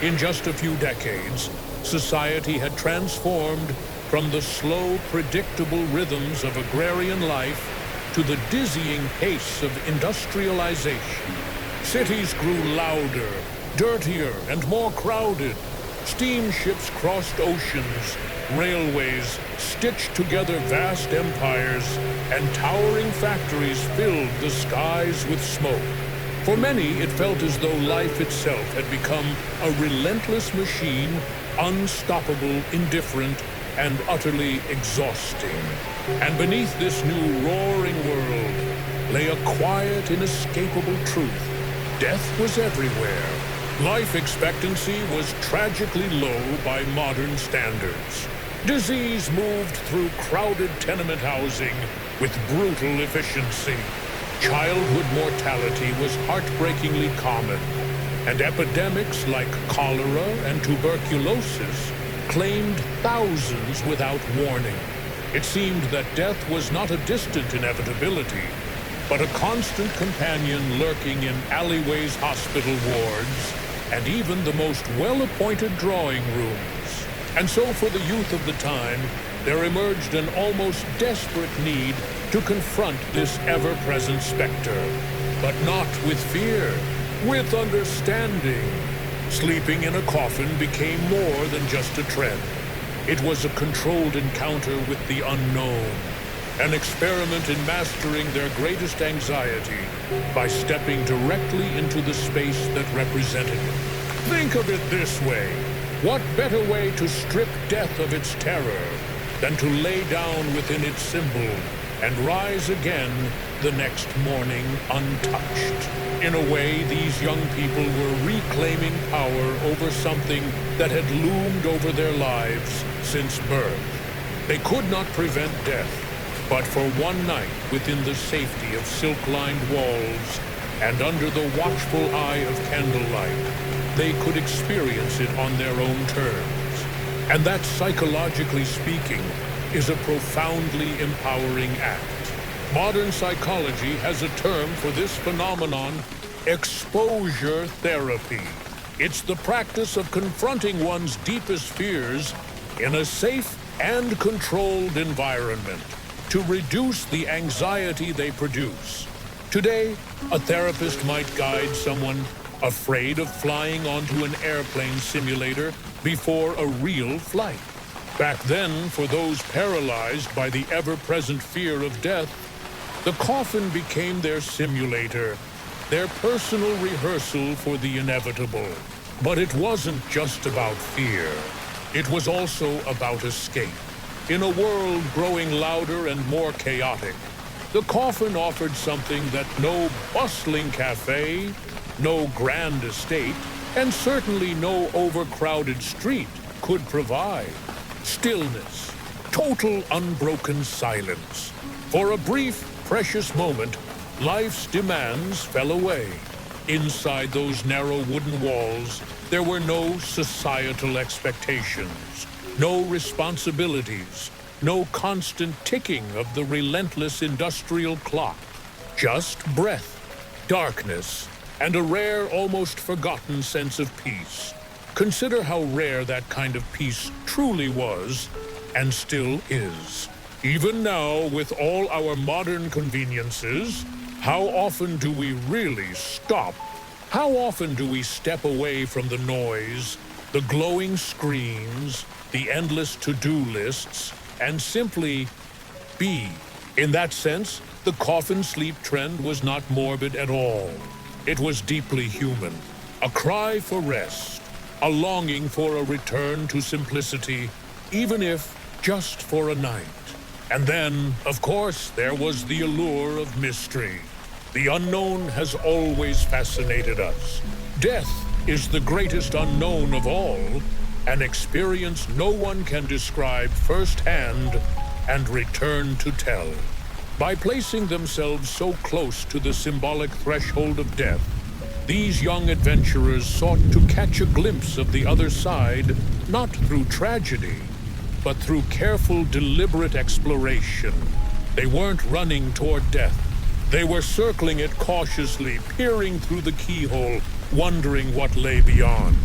In just a few decades, society had transformed from the slow, predictable rhythms of agrarian life to the dizzying pace of industrialization. Cities grew louder, dirtier, and more crowded. Steamships crossed oceans, railways stitched together vast empires, and towering factories filled the skies with smoke. For many, it felt as though life itself had become a relentless machine, unstoppable, indifferent, and utterly exhausting. And beneath this new roaring world lay a quiet, inescapable truth. Death was everywhere. Life expectancy was tragically low by modern standards. Disease moved through crowded tenement housing with brutal efficiency. Childhood mortality was heartbreakingly common, and epidemics like cholera and tuberculosis claimed thousands without warning. It seemed that death was not a distant inevitability, but a constant companion lurking in alleyways, hospital wards, and even the most well-appointed drawing rooms. And so for the youth of the time, there emerged an almost desperate need to confront this ever-present specter, but not with fear, with understanding. Sleeping in a coffin became more than just a trend. It was a controlled encounter with the unknown, an experiment in mastering their greatest anxiety by stepping directly into the space that represented it. Think of it this way. What better way to strip death of its terror than to lay down within its symbol and rise again the next morning untouched? In a way, these young people were reclaiming power over something that had loomed over their lives since birth. They could not prevent death, but for one night within the safety of silk-lined walls and under the watchful eye of candlelight, they could experience it on their own terms. And that, psychologically speaking, is a profoundly empowering act. Modern psychology has a term for this phenomenon: exposure therapy. It's the practice of confronting one's deepest fears in a safe and controlled environment to reduce the anxiety they produce. Today, a therapist might guide someone afraid of flying onto an airplane simulator before a real flight. Back then, for those paralyzed by the ever-present fear of death, the coffin became their simulator, their personal rehearsal for the inevitable. But it wasn't just about fear. It was also about escape. In a world growing louder and more chaotic, the coffin offered something that no bustling cafe, no grand estate, and certainly no overcrowded street could provide. Stillness, total unbroken silence. For a brief, precious moment, life's demands fell away. Inside those narrow wooden walls, there were no societal expectations, no responsibilities, no constant ticking of the relentless industrial clock. Just breath, darkness, and a rare, almost forgotten sense of peace. Consider how rare that kind of peace truly was, and still is. Even now, with all our modern conveniences, How often do we really stop? How often do we step away from the noise, the glowing screens, the endless to-do lists, and simply be? In that sense, the coffin sleep trend was not morbid at all. It was deeply human, a cry for rest, a longing for a return to simplicity, even if just for a night. And then, of course, there was the allure of mystery. The unknown has always fascinated us. Death is the greatest unknown of all, an experience no one can describe firsthand and return to tell. By placing themselves so close to the symbolic threshold of death, these young adventurers sought to catch a glimpse of the other side, not through tragedy, but through careful, deliberate exploration. They weren't running toward death. They were circling it cautiously, peering through the keyhole, wondering what lay beyond.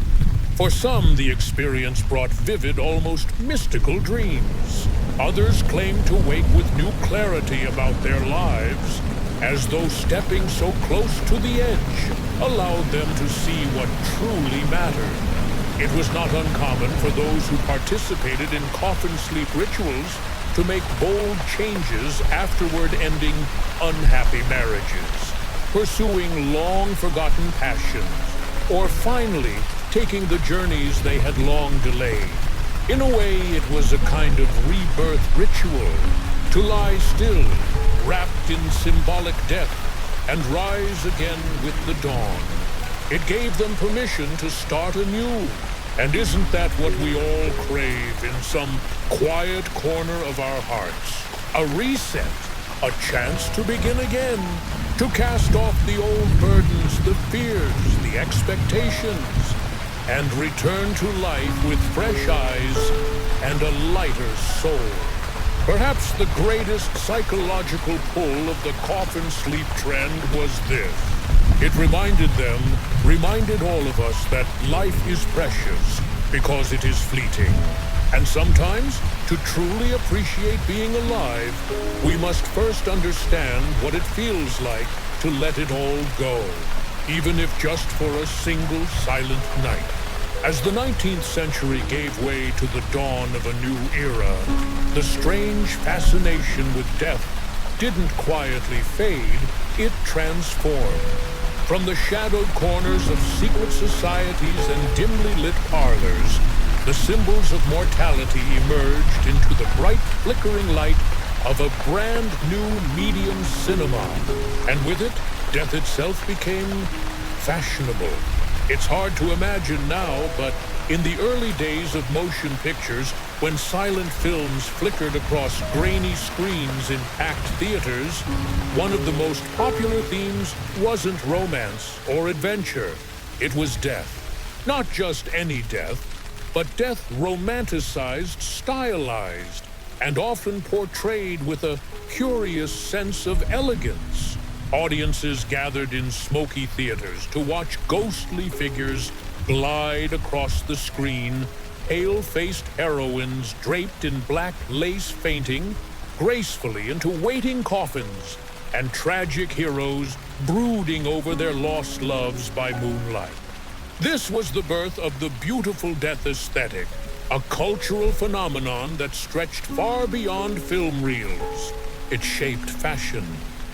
For some, the experience brought vivid, almost mystical dreams. Others claimed to wake with new clarity about their lives, as though stepping so close to the edge allowed them to see what truly mattered. It was not uncommon for those who participated in coffin sleep rituals to make bold changes, afterward ending unhappy marriages, pursuing long-forgotten passions, or finally taking the journeys they had long delayed. In a way, it was a kind of rebirth ritual, to lie still, wrapped in symbolic death, and rise again with the dawn. It gave them permission to start anew. And isn't that what we all crave in some quiet corner of our hearts? A reset, a chance to begin again, to cast off the old burdens, the fears, the expectations, and return to life with fresh eyes and a lighter soul. Perhaps the greatest psychological pull of the coffin sleep trend was this. It reminded all of us that life is precious because it is fleeting. And sometimes, to truly appreciate being alive, we must first understand what it feels like to let it all go, even if just for a single silent night. As the 19th century gave way to the dawn of a new era, the strange fascination with death didn't quietly fade, it transformed. From the shadowed corners of secret societies and dimly lit parlors, the symbols of mortality emerged into the bright, flickering light of a brand new medium cinema. And with it, death itself became fashionable. It's hard to imagine now, but in the early days of motion pictures, when silent films flickered across grainy screens in packed theaters, one of the most popular themes wasn't romance or adventure. It was death. Not just any death, but death romanticized, stylized, and often portrayed with a curious sense of elegance. Audiences gathered in smoky theaters to watch ghostly figures glide across the screen, pale-faced heroines draped in black lace fainting gracefully into waiting coffins, and tragic heroes brooding over their lost loves by moonlight. This was the birth of the beautiful death aesthetic, a cultural phenomenon that stretched far beyond film reels. It shaped fashion,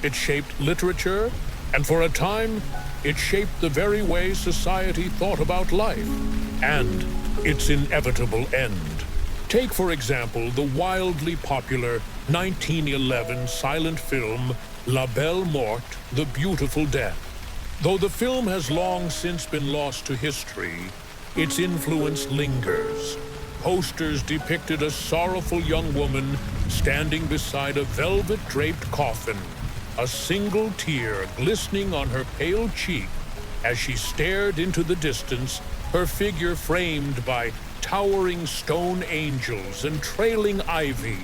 it shaped literature, and for a time, it shaped the very way society thought about life and its inevitable end. Take, for example, the wildly popular 1911 silent film La Belle Morte, The Beautiful Death. Though the film has long since been lost to history, its influence lingers. Posters depicted a sorrowful young woman standing beside a velvet-draped coffin, a single tear glistening on her pale cheek as she stared into the distance, her figure framed by towering stone angels and trailing ivy.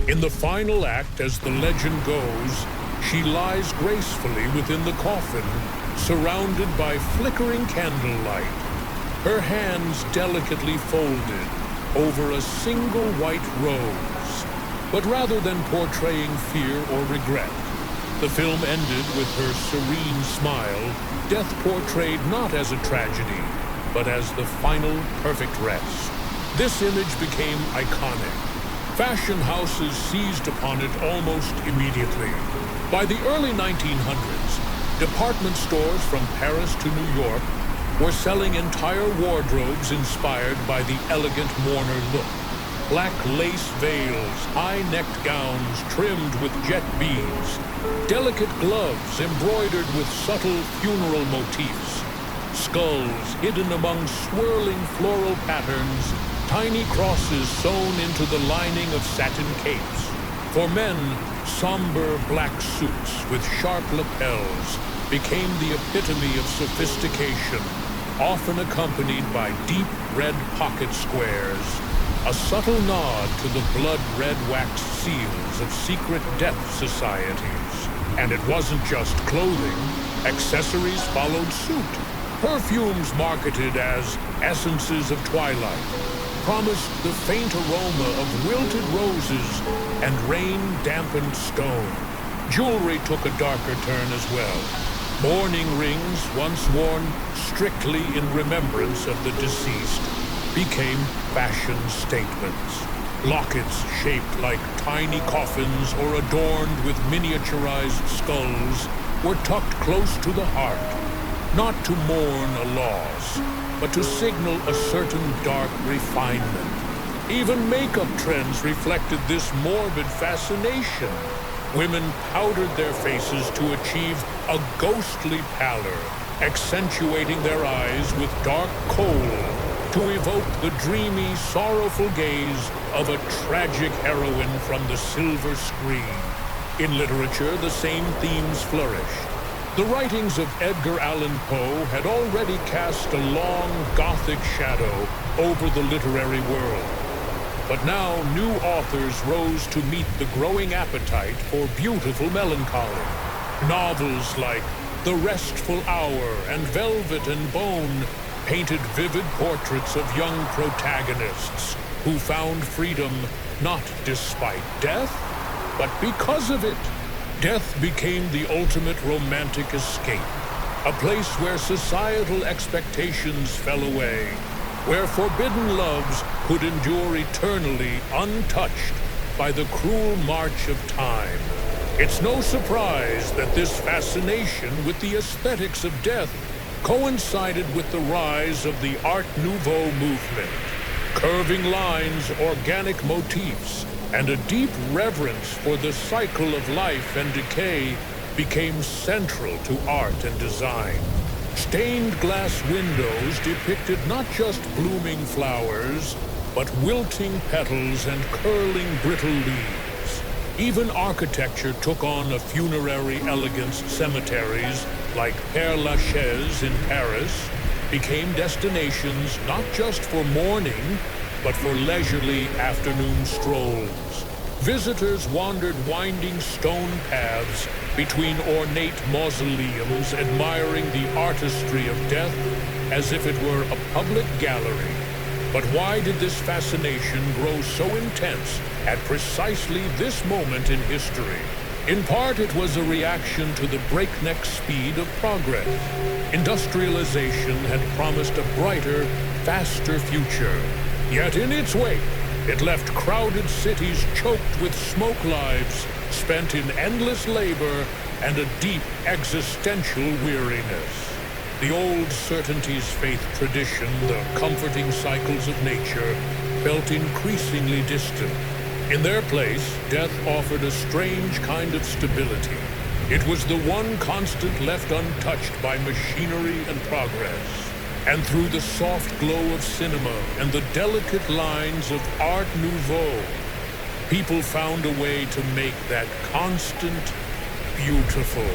In the final act, as the legend goes, she lies gracefully within the coffin, surrounded by flickering candlelight, her hands delicately folded over a single white rose. But rather than portraying fear or regret, The film ended with her serene smile, death portrayed not as a tragedy, but as the final perfect rest. This image became iconic. Fashion houses seized upon it almost immediately. By the early 1900s, department stores from Paris to New York were selling entire wardrobes inspired by the elegant mourner look. Black lace veils, high-necked gowns trimmed with jet beads, delicate gloves embroidered with subtle funeral motifs, skulls hidden among swirling floral patterns, tiny crosses sewn into the lining of satin capes. For men, somber black suits with sharp lapels became the epitome of sophistication, often accompanied by deep red pocket squares, a subtle nod to the blood-red wax seals of secret death societies. And it wasn't just clothing. Accessories followed suit. Perfumes marketed as essences of twilight promised the faint aroma of wilted roses and rain-dampened stone. Jewelry took a darker turn as well. Mourning rings, once worn strictly in remembrance of the deceased, became fashion statements. Lockets shaped like tiny coffins or adorned with miniaturized skulls were tucked close to the heart, not to mourn a loss, but to signal a certain dark refinement. Even makeup trends reflected this morbid fascination. Women powdered their faces to achieve a ghostly pallor, accentuating their eyes with dark kohl to evoke the dreamy, sorrowful gaze of a tragic heroine from the silver screen. In literature, the same themes flourished. The writings of Edgar Allan Poe had already cast a long Gothic shadow over the literary world. But now new authors rose to meet the growing appetite for beautiful melancholy. Novels like The Restful Hour and Velvet and Bone painted vivid portraits of young protagonists who found freedom not despite death, but because of it. Death became the ultimate romantic escape, a place where societal expectations fell away, where forbidden loves could endure eternally untouched by the cruel march of time. It's no surprise that this fascination with the aesthetics of death coincided with the rise of the Art Nouveau movement. Curving lines, organic motifs, and a deep reverence for the cycle of life and decay became central to art and design. Stained glass windows depicted not just blooming flowers, but wilting petals and curling brittle leaves. Even architecture took on a funerary elegance. Cemeteries like Père Lachaise in Paris became destinations not just for mourning, but for leisurely afternoon strolls. Visitors wandered winding stone paths between ornate mausoleums, admiring the artistry of death as if it were a public gallery. But why did this fascination grow so intense at precisely this moment in history? In part, it was a reaction to the breakneck speed of progress. Industrialization had promised a brighter, faster future. Yet in its wake, it left crowded cities choked with smoke lives spent in endless labor and a deep existential weariness. The old certainties-faith tradition, the comforting cycles of nature, felt increasingly distant. In their place, death offered a strange kind of stability. It was the one constant left untouched by machinery and progress. And through the soft glow of cinema and the delicate lines of Art Nouveau, people found a way to make that constant beautiful.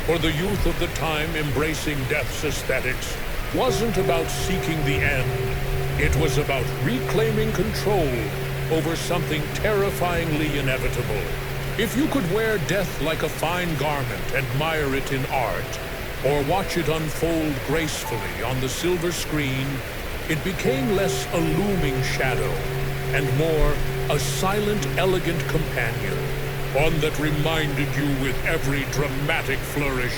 For the youth of the time, embracing death's aesthetics wasn't about seeking the end. It was about reclaiming control over something terrifyingly inevitable. If you could wear death like a fine garment, admire it in art, or watch it unfold gracefully on the silver screen, it became less a looming shadow and more a silent, elegant companion. one that reminded you with every dramatic flourish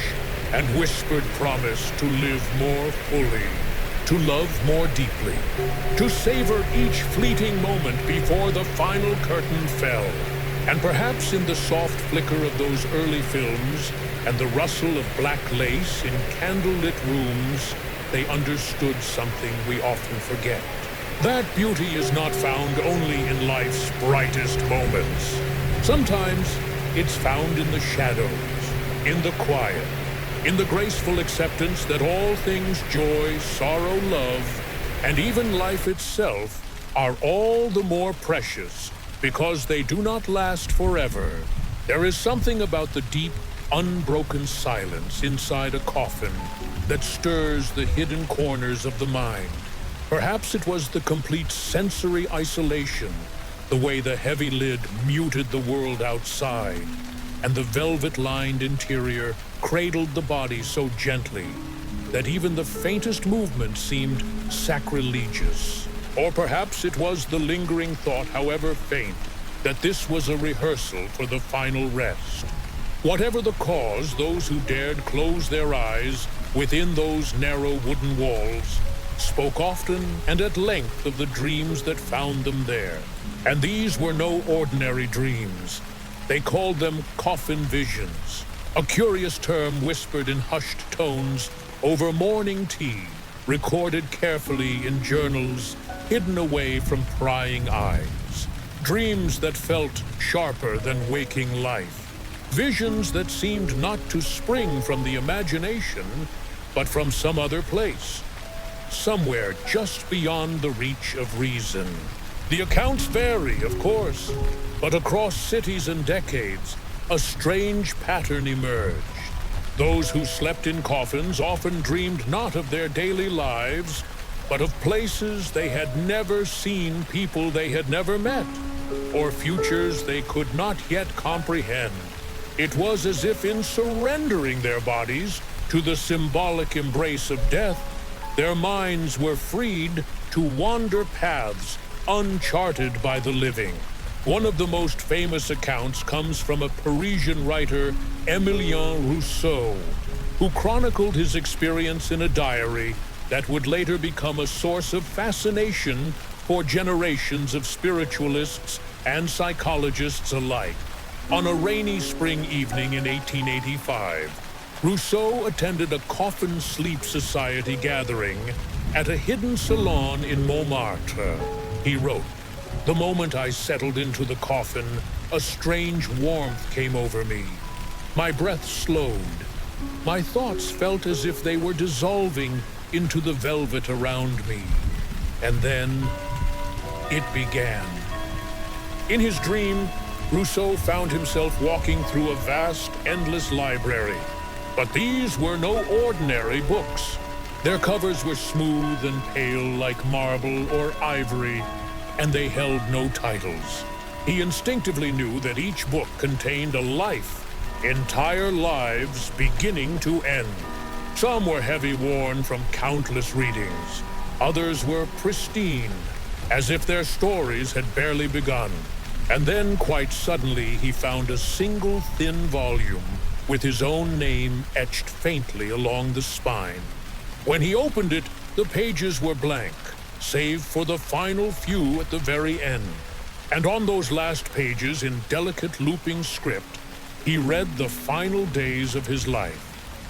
and whispered promise to live more fully, to love more deeply, to savor each fleeting moment before the final curtain fell. And perhaps in the soft flicker of those early films and the rustle of black lace in candlelit rooms, they understood something we often forget. That beauty is not found only in life's brightest moments. Sometimes it's found in the shadows, in the quiet, in the graceful acceptance that all things joy, sorrow, love, and even life itself are all the more precious because they do not last forever. There is something about the deep, unbroken silence inside a coffin that stirs the hidden corners of the mind. Perhaps it was the complete sensory isolation, the way the heavy lid muted the world outside, and the velvet-lined interior cradled the body so gently that even the faintest movement seemed sacrilegious. Or perhaps it was the lingering thought, however faint, that this was a rehearsal for the final rest. Whatever the cause, those who dared close their eyes within those narrow wooden walls spoke often and at length of the dreams that found them there. And these were no ordinary dreams. They called them coffin visions, a curious term whispered in hushed tones over morning tea, recorded carefully in journals hidden away from prying eyes. Dreams that felt sharper than waking life. Visions that seemed not to spring from the imagination, but from some other place, somewhere just beyond the reach of reason. The accounts vary, of course, but across cities and decades, a strange pattern emerged. Those who slept in coffins often dreamed not of their daily lives, but of places they had never seen, people they had never met, or futures they could not yet comprehend. It was as if in surrendering their bodies to the symbolic embrace of death, their minds were freed to wander paths uncharted by the living. One of the most famous accounts comes from a Parisian writer, Émile Rousseau, who chronicled his experience in a diary that would later become a source of fascination for generations of spiritualists and psychologists alike. On a rainy spring evening in 1885, Rousseau attended a Coffin Sleep Society gathering at a hidden salon in Montmartre. He wrote, "The moment I settled into the coffin, a strange warmth came over me. My breath slowed. My thoughts felt as if they were dissolving into the velvet around me. And then it began." In his dream, Rousseau found himself walking through a vast, endless library. But these were no ordinary books. Their covers were smooth and pale like marble or ivory, and they held no titles. He instinctively knew that each book contained a life, entire lives beginning to end. Some were heavy worn from countless readings. Others were pristine, as if their stories had barely begun. And then, quite suddenly, he found a single thin volume with his own name etched faintly along the spine. When he opened it, the pages were blank, save for the final few at the very end. And on those last pages, in delicate looping script, he read the final days of his life.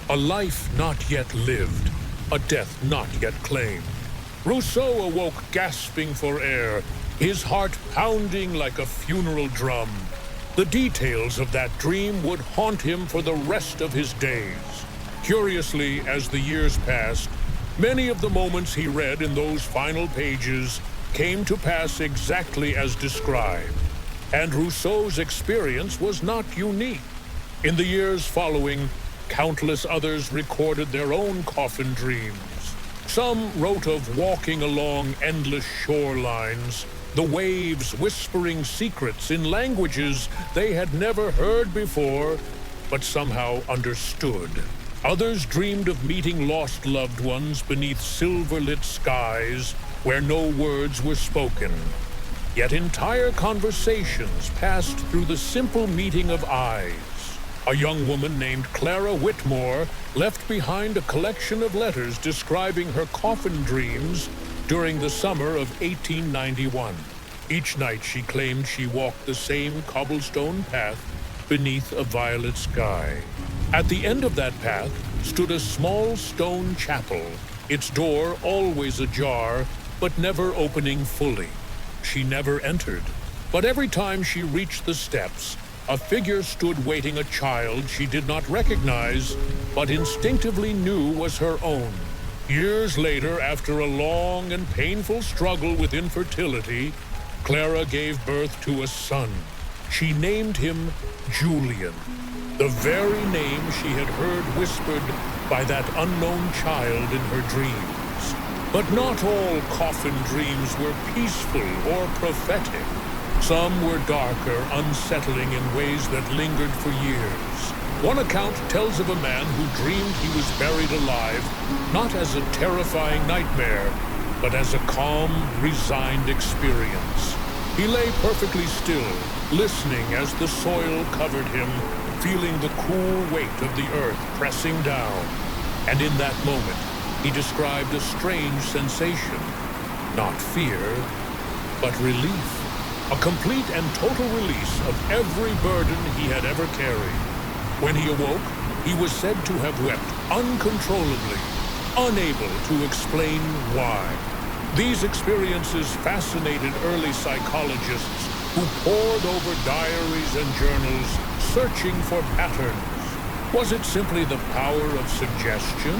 A life not yet lived, a death not yet claimed. Rousseau awoke gasping for air, his heart pounding like a funeral drum. The details of that dream would haunt him for the rest of his days. Curiously, as the years passed, many of the moments he read in those final pages came to pass exactly as described. And Rousseau's experience was not unique. In the years following, countless others recorded their own coffin dreams. Some wrote of walking along endless shorelines, the waves whispering secrets in languages they had never heard before, but somehow understood. Others dreamed of meeting lost loved ones beneath silver-lit skies where no words were spoken. Yet entire conversations passed through the simple meeting of eyes. A young woman named Clara Whitmore left behind a collection of letters describing her coffin dreams during the summer of 1891. Each night she claimed she walked the same cobblestone path beneath a violet sky. At the end of that path stood a small stone chapel, its door always ajar, but never opening fully. She never entered, but every time she reached the steps, a figure stood waiting a child she did not recognize, but instinctively knew was her own. Years later, after a long and painful struggle with infertility, Clara gave birth to a son. She named him Julian, the very name she had heard whispered by that unknown child in her dreams. But not all coffin dreams were peaceful or prophetic. Some were darker, unsettling in ways that lingered for years. One account tells of a man who dreamed he was buried alive, not as a terrifying nightmare, but as a calm, resigned experience. He lay perfectly still, listening as the soil covered him, feeling the cool weight of the earth pressing down. And in that moment, he described a strange sensation. Not fear, but relief. A complete and total release of every burden he had ever carried. When he awoke, he was said to have wept uncontrollably, unable to explain why. These experiences fascinated early psychologists who pored over diaries and journals, searching for patterns. Was it simply the power of suggestion?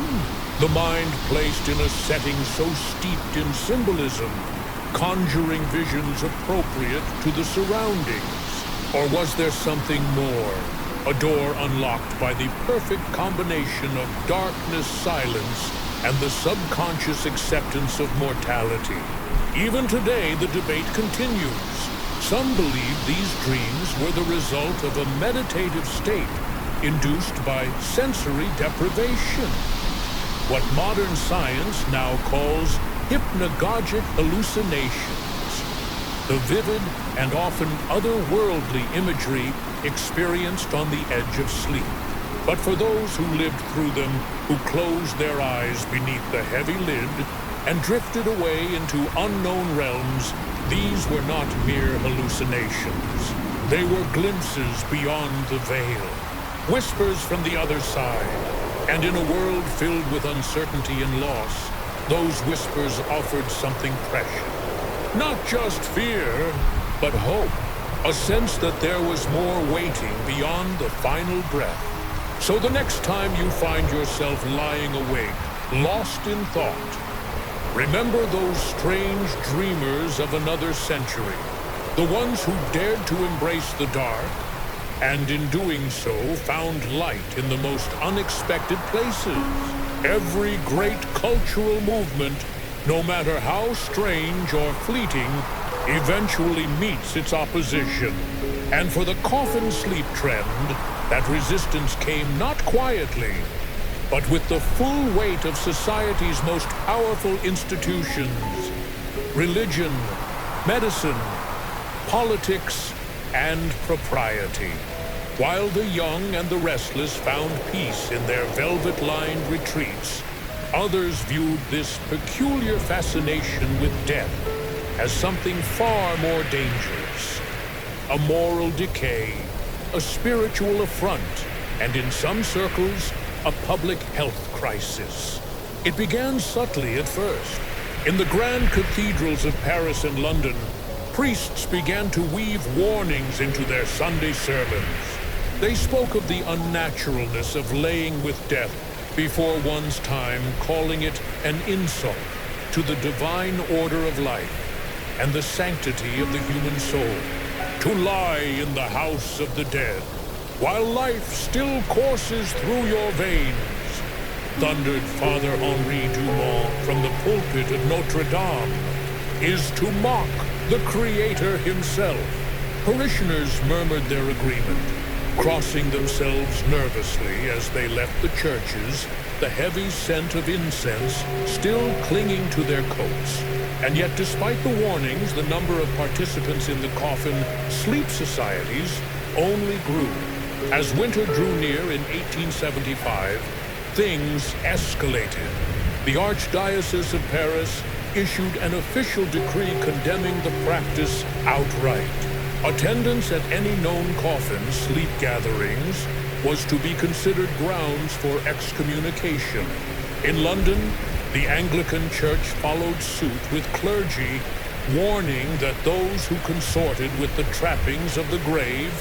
The mind placed in a setting so steeped in symbolism, conjuring visions appropriate to the surroundings? Or was there something more? A door unlocked by the perfect combination of darkness, silence, and the subconscious acceptance of mortality. Even today, the debate continues. Some believe these dreams were the result of a meditative state induced by sensory deprivation, what modern science now calls hypnagogic hallucinations, the vivid and often otherworldly imagery experienced on the edge of sleep. But for those who lived through them, who closed their eyes beneath the heavy lid and drifted away into unknown realms, these were not mere hallucinations. They were glimpses beyond the veil, whispers from the other side. And in a world filled with uncertainty and loss, those whispers offered something precious. Not just fear, but hope. A sense that there was more waiting beyond the final breath. So the next time you find yourself lying awake, lost in thought, remember those strange dreamers of another century, the ones who dared to embrace the dark, and in doing so found light in the most unexpected places. Every great cultural movement, no matter how strange or fleeting, eventually meets its opposition. And for the coffin sleep trend, that resistance came not quietly, but with the full weight of society's most powerful institutions: religion, medicine, politics, and propriety. While the young and the restless found peace in their velvet-lined retreats, others viewed this peculiar fascination with death as something far more dangerous. A moral decay, a spiritual affront, and in some circles, a public health crisis. It began subtly at first. In the grand cathedrals of Paris and London, priests began to weave warnings into their Sunday sermons. They spoke of the unnaturalness of laying with death before one's time, calling it an insult to the divine order of life and the sanctity of the human soul. To lie in the house of the dead, while life still courses through your veins, thundered Father Henri Dumont from the pulpit of Notre Dame, is to mock the Creator himself. Parishioners murmured their agreement, crossing themselves nervously as they left the churches, the heavy scent of incense still clinging to their coats. And yet, despite the warnings, the number of participants in the coffin sleep societies only grew. As winter drew near in 1875, things escalated. The Archdiocese of Paris issued an official decree condemning the practice outright. Attendance at any known coffin sleep gatherings was to be considered grounds for excommunication. In London, the Anglican Church followed suit with clergy, warning that those who consorted with the trappings of the grave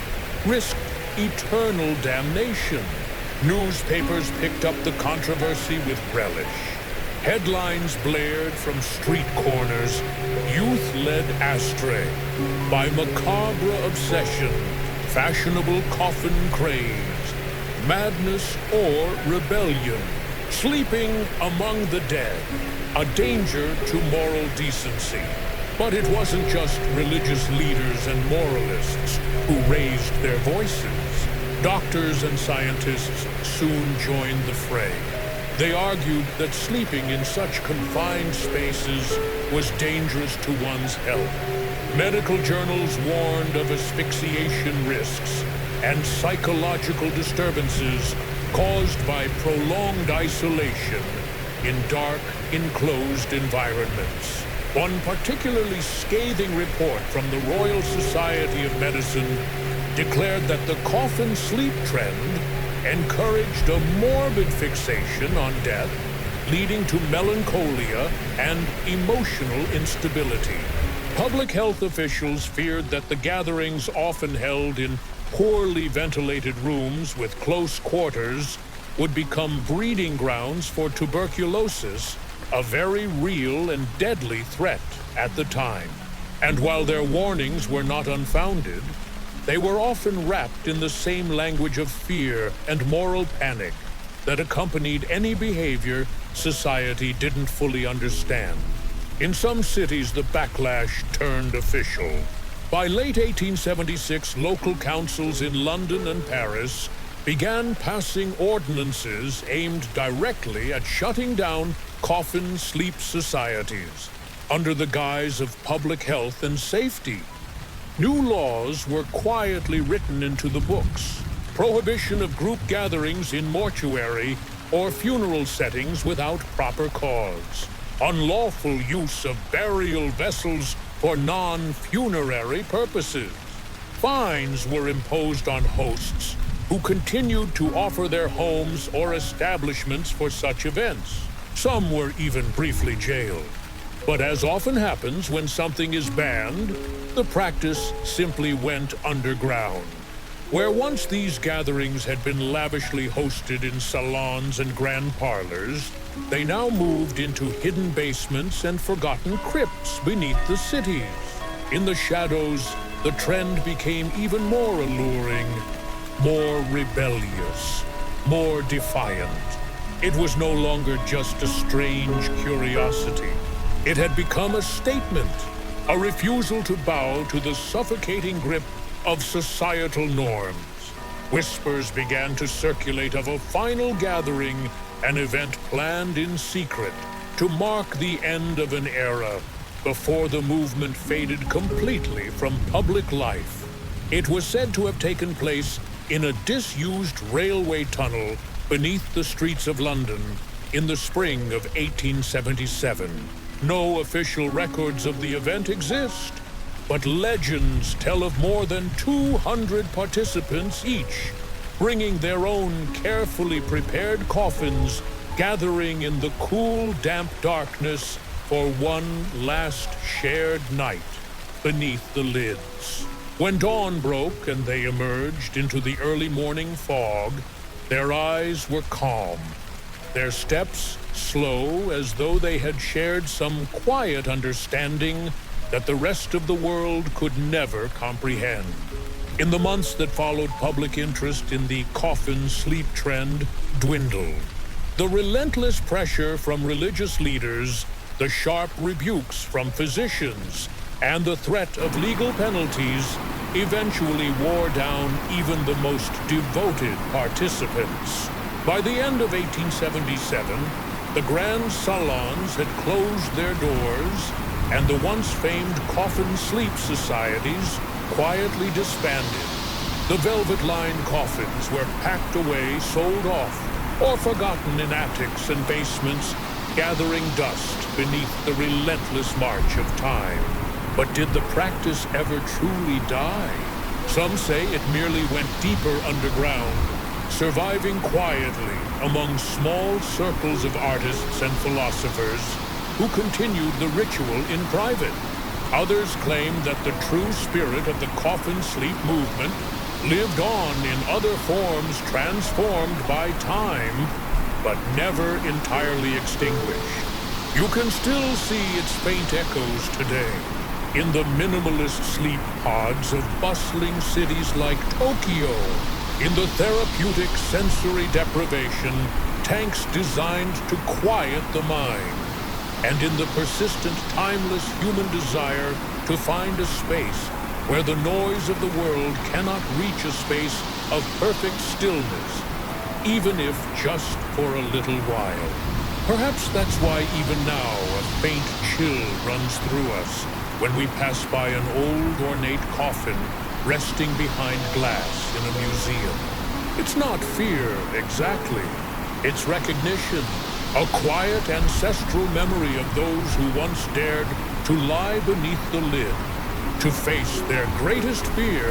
risked eternal damnation. Newspapers picked up the controversy with relish. Headlines blared from street corners, youth led astray by macabre obsession, fashionable coffin craze, madness or rebellion, sleeping among the dead, a danger to moral decency. But it wasn't just religious leaders and moralists who raised their voices. Doctors and scientists soon joined the fray. They argued that sleeping in such confined spaces was dangerous to one's health. Medical journals warned of asphyxiation risks and psychological disturbances caused by prolonged isolation in dark, enclosed environments. One particularly scathing report from the Royal Society of Medicine declared that the coffin sleep trend encouraged a morbid fixation on death, leading to melancholia and emotional instability. Public health officials feared that the gatherings, often held in poorly ventilated rooms with close quarters, would become breeding grounds for tuberculosis, a very real and deadly threat at the time. And while their warnings were not unfounded, they were often wrapped in the same language of fear and moral panic that accompanied any behavior society didn't fully understand. In some cities, the backlash turned official. By late 1876, local councils in London and Paris began passing ordinances aimed directly at shutting down coffin sleep societies under the guise of public health and safety. New laws were quietly written into the books. Prohibition of group gatherings in mortuary or funeral settings without proper cause. Unlawful use of burial vessels for non-funerary purposes. Fines were imposed on hosts who continued to offer their homes or establishments for such events. Some were even briefly jailed. But as often happens when something is banned, the practice simply went underground. Where once these gatherings had been lavishly hosted in salons and grand parlors, they now moved into hidden basements and forgotten crypts beneath the cities. In the shadows, the trend became even more alluring, more rebellious, more defiant. It was no longer just a strange curiosity. It had become a statement, a refusal to bow to the suffocating grip of societal norms. Whispers began to circulate of a final gathering, an event planned in secret to mark the end of an era before the movement faded completely from public life. It was said to have taken place in a disused railway tunnel beneath the streets of London in the spring of 1877. No official records of the event exist, but legends tell of more than 200 participants each, bringing their own carefully prepared coffins, gathering in the cool, damp darkness for one last shared night beneath the lids. When dawn broke and they emerged into the early morning fog, their eyes were calm, their steps slow, as though they had shared some quiet understanding that the rest of the world could never comprehend. In the months that followed, public interest in the coffin sleep trend dwindled. The relentless pressure from religious leaders, the sharp rebukes from physicians, and the threat of legal penalties eventually wore down even the most devoted participants. By the end of 1877, the grand salons had closed their doors, and the once famed coffin sleep societies quietly disbanded. The velvet-lined coffins were packed away, sold off, or forgotten in attics and basements, gathering dust beneath the relentless march of time. But did the practice ever truly die? Some say it merely went deeper underground, surviving quietly among small circles of artists and philosophers who continued the ritual in private. Others claim that the true spirit of the coffin sleep movement lived on in other forms transformed by time, but never entirely extinguished. You can still see its faint echoes today in the minimalist sleep pods of bustling cities like Tokyo, in the therapeutic sensory deprivation tanks designed to quiet the mind, and in the persistent, timeless human desire to find a space where the noise of the world cannot reach a space of perfect stillness, even if just for a little while. Perhaps that's why even now a faint chill runs through us when we pass by an old ornate coffin resting behind glass in a museum. It's not fear exactly, it's recognition, a quiet ancestral memory of those who once dared to lie beneath the lid, to face their greatest fear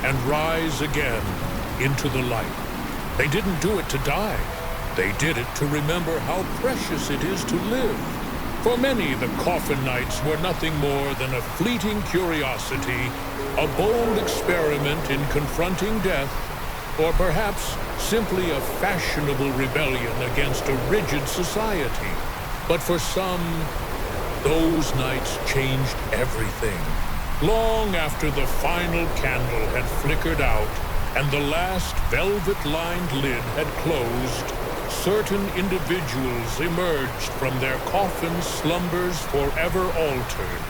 and rise again into the light. They didn't do it to die. They did it to remember how precious it is to live. For many, the coffin nights were nothing more than a fleeting curiosity, a bold experiment in confronting death, or perhaps simply a fashionable rebellion against a rigid society. But for some, those nights changed everything. Long after the final candle had flickered out and the last velvet-lined lid had closed, certain individuals emerged from their coffin slumbers forever altered.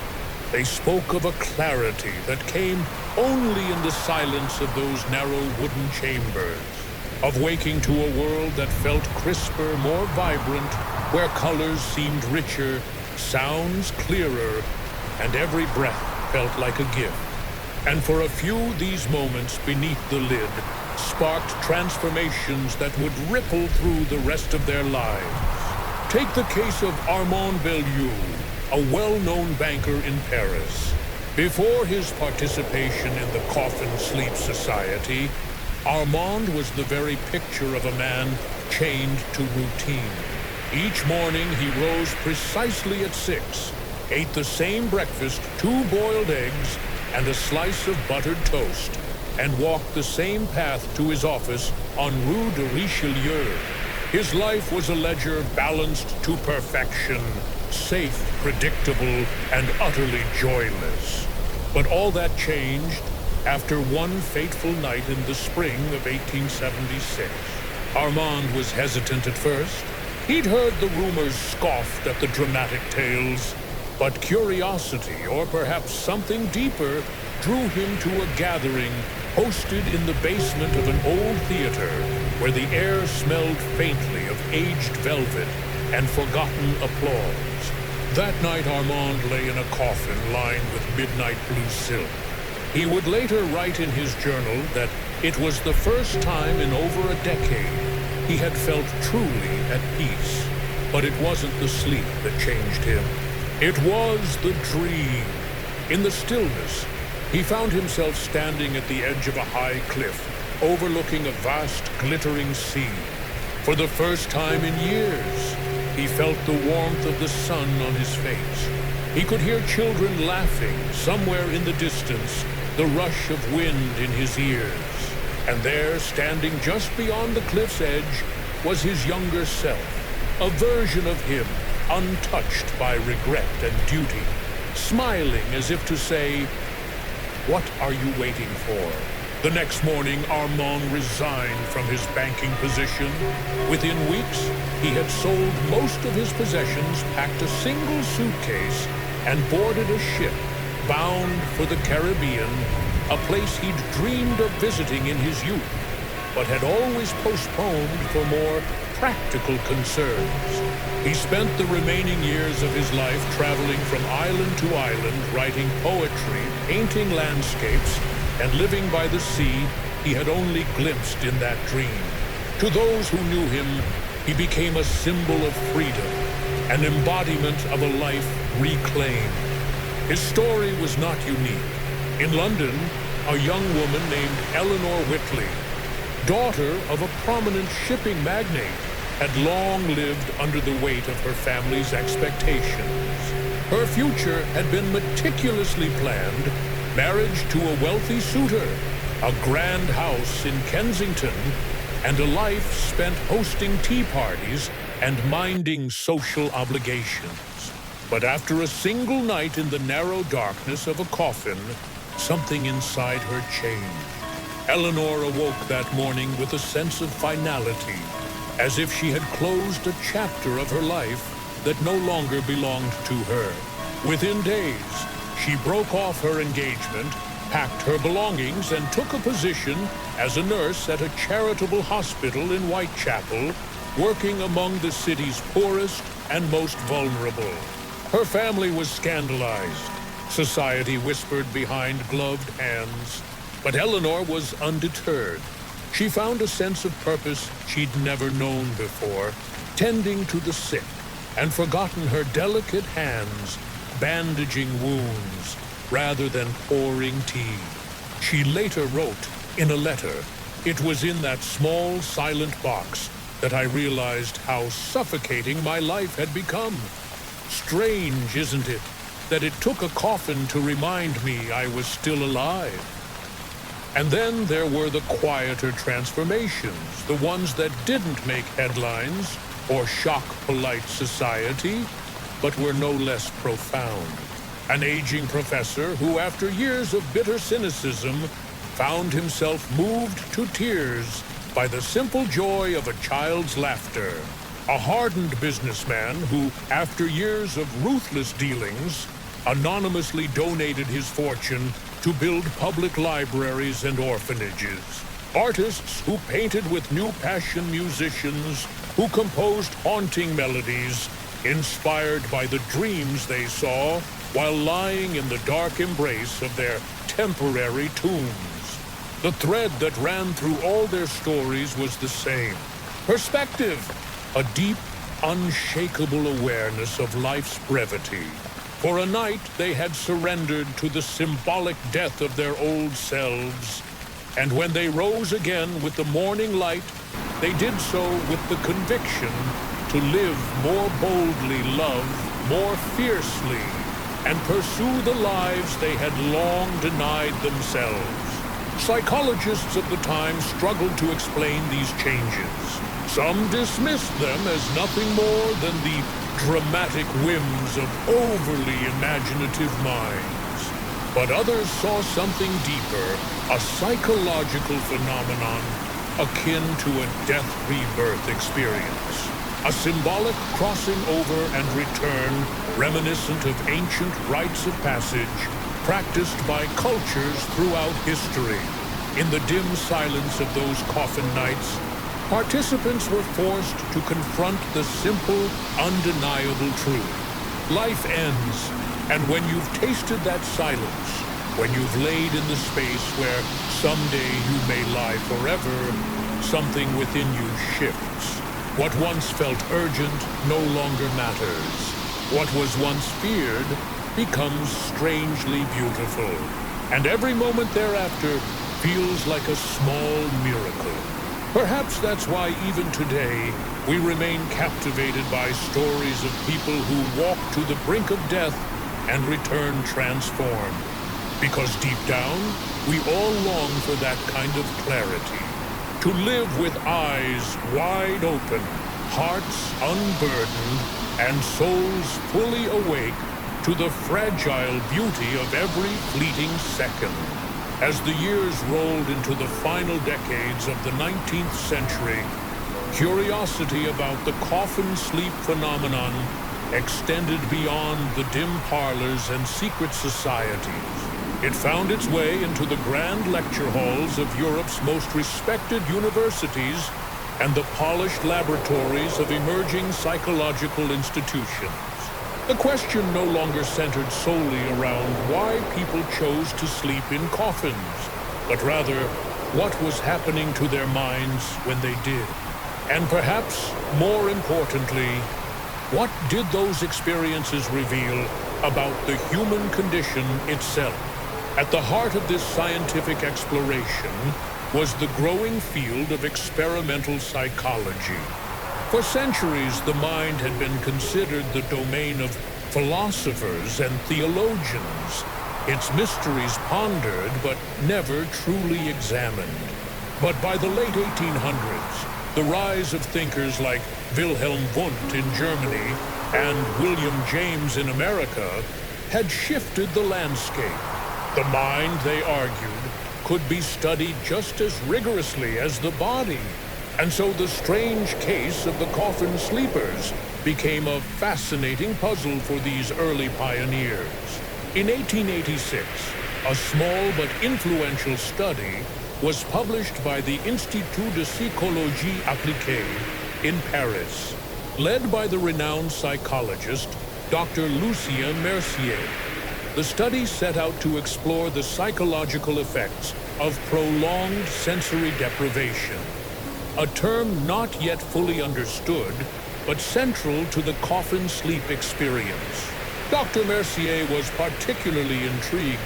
They spoke of a clarity that came only in the silence of those narrow wooden chambers, of waking to a world that felt crisper, more vibrant, where colors seemed richer, sounds clearer, and every breath felt like a gift. And for a few, these moments beneath the lid sparked transformations that would ripple through the rest of their lives. Take the case of Armand Bellieu, a well-known banker in Paris. Before his participation in the Coffin Sleep Society, Armand was the very picture of a man chained to routine. Each morning he rose precisely at 6, ate the same breakfast, 2 boiled eggs, and a slice of buttered toast, and walked the same path to his office on Rue de Richelieu. His life was a ledger balanced to perfection, safe, predictable, and utterly joyless. But all that changed after one fateful night in the spring of 1876. Armand was hesitant at first. He'd heard the rumors scoffed at the dramatic tales, but curiosity, or perhaps something deeper, drew him to a gathering hosted in the basement of an old theater where the air smelled faintly of aged velvet and forgotten applause. That night Armand lay in a coffin lined with midnight blue silk. He would later write in his journal that it was the first time in over a decade he had felt truly at peace. But it wasn't the sleep that changed him. It was the dream. In the stillness, he found himself standing at the edge of a high cliff, overlooking a vast, glittering sea. For the first time in years, he felt the warmth of the sun on his face. He could hear children laughing somewhere in the distance, the rush of wind in his ears. And there, standing just beyond the cliff's edge, was his younger self, a version of him untouched by regret and duty, smiling as if to say, "What are you waiting for?" The next morning, Armand resigned from his banking position. Within weeks, he had sold most of his possessions, packed a single suitcase, and boarded a ship bound for the Caribbean, a place he'd dreamed of visiting in his youth. but had always postponed for more practical concerns. He spent the remaining years of his life traveling from island to island, writing poetry, painting landscapes, and living by the sea he had only glimpsed in that dream. To those who knew him, he became a symbol of freedom, an embodiment of a life reclaimed. His story was not unique. In London, a young woman named Eleanor Whitley, daughter of a prominent shipping magnate, had long lived under the weight of her family's expectations. Her future had been meticulously planned: marriage to a wealthy suitor, a grand house in Kensington, and a life spent hosting tea parties and minding social obligations. But after a single night in the narrow darkness of a coffin, something inside her changed. Eleanor awoke that morning with a sense of finality, as if she had closed a chapter of her life that no longer belonged to her. Within days, she broke off her engagement, packed her belongings, and took a position as a nurse at a charitable hospital in Whitechapel, working among the city's poorest and most vulnerable. Her family was scandalized. Society whispered behind gloved hands. But Eleanor was undeterred. She found a sense of purpose she'd never known before, tending to the sick, and forgotten her delicate hands bandaging wounds rather than pouring tea. She later wrote in a letter, "It was in that small, silent box that I realized how suffocating my life had become. Strange, isn't it, that it took a coffin to remind me I was still alive?" And then there were the quieter transformations, the ones that didn't make headlines or shock polite society, but were no less profound. An aging professor who, after years of bitter cynicism, found himself moved to tears by the simple joy of a child's laughter. A hardened businessman who, after years of ruthless dealings, anonymously donated his fortune to build public libraries and orphanages. Artists who painted with new passion, musicians who composed haunting melodies, inspired by the dreams they saw while lying in the dark embrace of their temporary tombs. The thread that ran through all their stories was the same: perspective, a deep, unshakable awareness of life's brevity. For a night, they had surrendered to the symbolic death of their old selves, and when they rose again with the morning light, they did so with the conviction to live more boldly, love more fiercely, and pursue the lives they had long denied themselves. Psychologists of the time struggled to explain these changes. Some dismissed them as nothing more than the dramatic whims of overly imaginative minds. But others saw something deeper, a psychological phenomenon akin to a death rebirth experience, a symbolic crossing over and return reminiscent of ancient rites of passage practiced by cultures throughout history. In the dim silence of those coffin nights, participants were forced to confront the simple, undeniable truth. Life ends, and when you've tasted that silence, when you've laid in the space where someday you may lie forever, something within you shifts. What once felt urgent no longer matters. What was once feared becomes strangely beautiful, and every moment thereafter feels like a small miracle. Perhaps that's why even today we remain captivated by stories of people who walk to the brink of death and return transformed. Because deep down, we all long for that kind of clarity. To live with eyes wide open, hearts unburdened, and souls fully awake to the fragile beauty of every fleeting second. As the years rolled into the final decades of the 19th century, curiosity about the coffin sleep phenomenon extended beyond the dim parlors and secret societies. It found its way into the grand lecture halls of Europe's most respected universities and the polished laboratories of emerging psychological institutions. The question no longer centered solely around why people chose to sleep in coffins, but rather what was happening to their minds when they did. And perhaps more importantly, what did those experiences reveal about the human condition itself? At the heart of this scientific exploration was the growing field of experimental psychology. For centuries, the mind had been considered the domain of philosophers and theologians, its mysteries pondered but never truly examined. But by the late 1800s, the rise of thinkers like Wilhelm Wundt in Germany and William James in America had shifted the landscape. The mind, they argued, could be studied just as rigorously as the body. And so the strange case of the coffin sleepers became a fascinating puzzle for these early pioneers. In 1886, a small but influential study was published by the Institut de Psychologie Appliquée in Paris, led by the renowned psychologist Dr. Lucien Mercier. The study set out to explore the psychological effects of prolonged sensory deprivation, a term not yet fully understood, but central to the coffin sleep experience. Dr. Mercier was particularly intrigued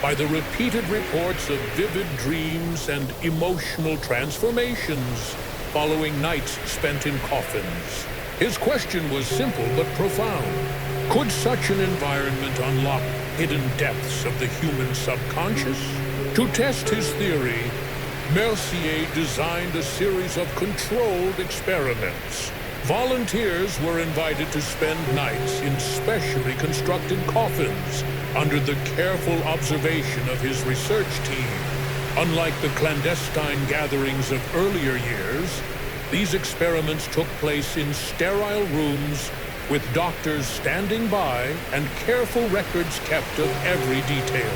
by the repeated reports of vivid dreams and emotional transformations following nights spent in coffins. His question was simple but profound. Could such an environment unlock hidden depths of the human subconscious? To test his theory, Mercier designed a series of controlled experiments. Volunteers were invited to spend nights in specially constructed coffins under the careful observation of his research team. Unlike the clandestine gatherings of earlier years, these experiments took place in sterile rooms with doctors standing by and careful records kept of every detail.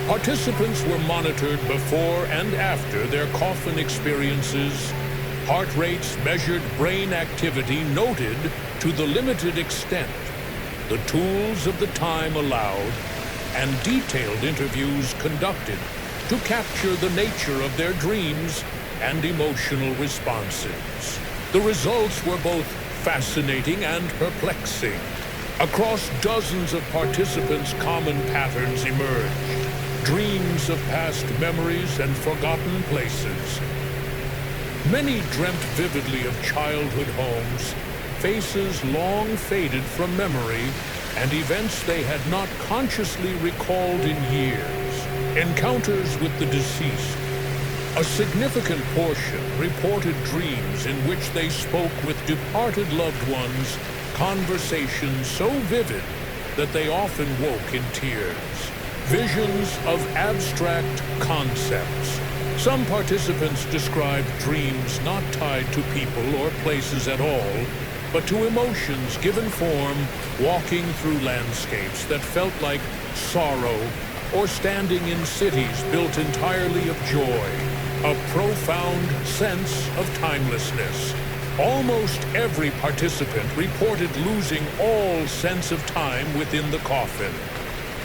Participants were monitored before and after their coffin experiences. Heart rates measured, brain activity noted to the limited extent, the tools of the time allowed, and detailed interviews conducted to capture the nature of their dreams and emotional responses. The results were both fascinating and perplexing. Across dozens of participants, common patterns emerged. Dreams of past memories and forgotten places. Many dreamt vividly of childhood homes, faces long faded from memory, and events they had not consciously recalled in years. Encounters with the deceased. A significant portion reported dreams in which they spoke with departed loved ones, conversations so vivid that they often woke in tears. Visions of abstract concepts. Some participants described dreams not tied to people or places at all, but to emotions given form, walking through landscapes that felt like sorrow, or standing in cities built entirely of joy, a profound sense of timelessness. Almost every participant reported losing all sense of time within the coffin.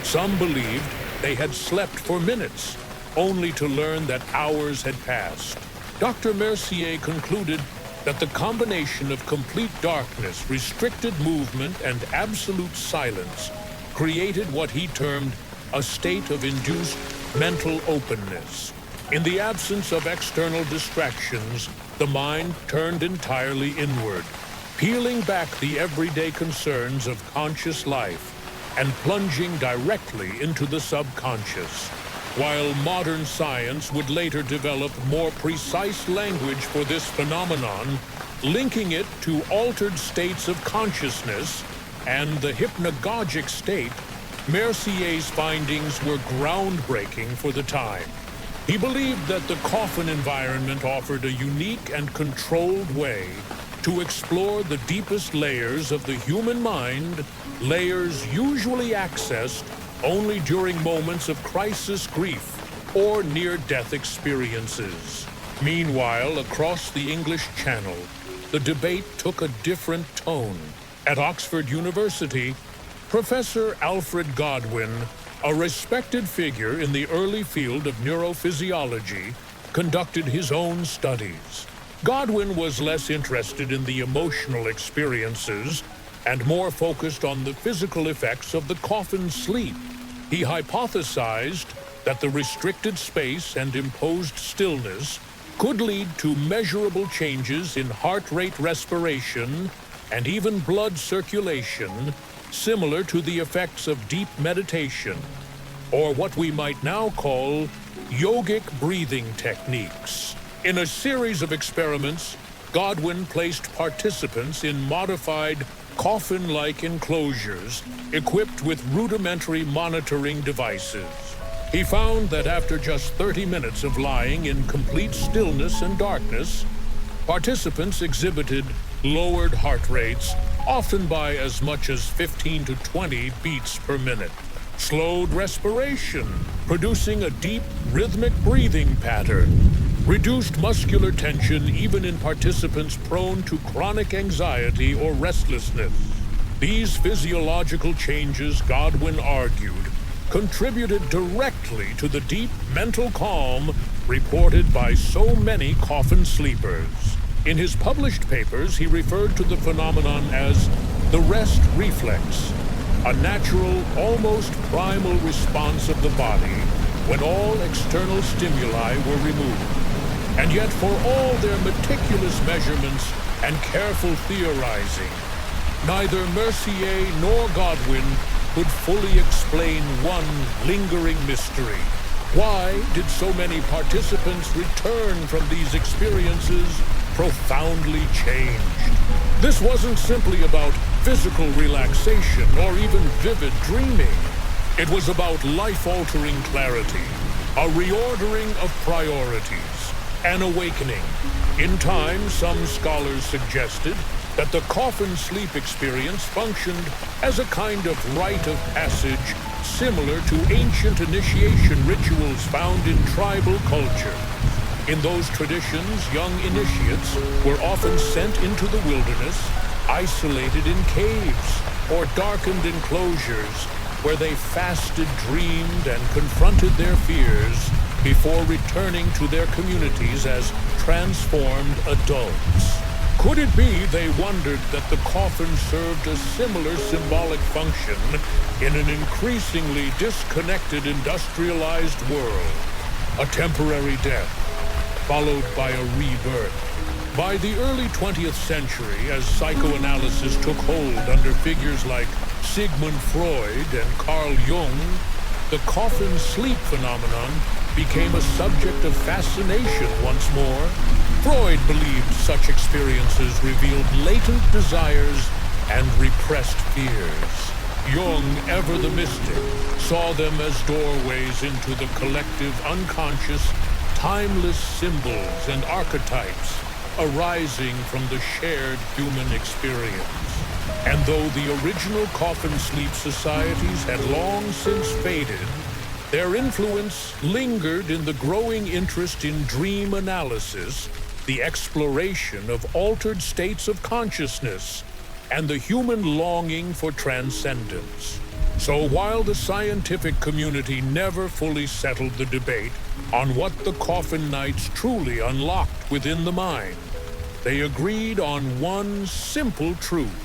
Some believed they had slept for minutes, only to learn that hours had passed. Dr. Mercier concluded that the combination of complete darkness, restricted movement, and absolute silence created what he termed a state of induced mental openness. In the absence of external distractions, the mind turned entirely inward, peeling back the everyday concerns of conscious life and plunging directly into the subconscious. While modern science would later develop more precise language for this phenomenon, linking it to altered states of consciousness and the hypnagogic state, Mercier's findings were groundbreaking for the time. He believed that the coffin environment offered a unique and controlled way to explore the deepest layers of the human mind, layers usually accessed only during moments of crisis grief or near-death experiences. Meanwhile, across the English Channel, the debate took a different tone. At Oxford University, Professor Alfred Godwin, a respected figure in the early field of neurophysiology, conducted his own studies. Godwin was less interested in the emotional experiences and more focused on the physical effects of the coffin sleep. He hypothesized that the restricted space and imposed stillness could lead to measurable changes in heart rate, respiration, and even blood circulation, similar to the effects of deep meditation, or what we might now call yogic breathing techniques. In a series of experiments, Godwin placed participants in modified coffin-like enclosures equipped with rudimentary monitoring devices. He found that after just 30 minutes of lying in complete stillness and darkness, participants exhibited lowered heart rates, often by as much as 15 to 20 beats per minute, slowed respiration, producing a deep, rhythmic breathing pattern, reduced muscular tension even in participants prone to chronic anxiety or restlessness. These physiological changes, Godwin argued, contributed directly to the deep mental calm reported by so many coffin sleepers. In his published papers, he referred to the phenomenon as the rest reflex, a natural, almost primal response of the body when all external stimuli were removed. And yet, for all their meticulous measurements and careful theorizing, neither Mercier nor Godwin could fully explain one lingering mystery. Why did so many participants return from these experiences profoundly changed? This wasn't simply about physical relaxation or even vivid dreaming. It was about life-altering clarity, a reordering of priorities, an awakening. In time, some scholars suggested that the coffin sleep experience functioned as a kind of rite of passage similar to ancient initiation rituals found in tribal culture. In those traditions, young initiates were often sent into the wilderness, isolated in caves or darkened enclosures where they fasted, dreamed, and confronted their fears before returning to their communities as transformed adults. Could it be they wondered that the coffin served a similar symbolic function in an increasingly disconnected, industrialized world? A temporary death, followed by a rebirth. By the early 20th century, as psychoanalysis took hold under figures like Sigmund Freud and Carl Jung, the coffin sleep phenomenon became a subject of fascination once more. Freud believed such experiences revealed latent desires and repressed fears. Jung, ever the mystic, saw them as doorways into the collective unconscious, timeless symbols and archetypes arising from the shared human experience. And though the original coffin sleep societies had long since faded, their influence lingered in the growing interest in dream analysis, the exploration of altered states of consciousness, and the human longing for transcendence. So while the scientific community never fully settled the debate on what the coffin nights truly unlocked within the mind, they agreed on one simple truth.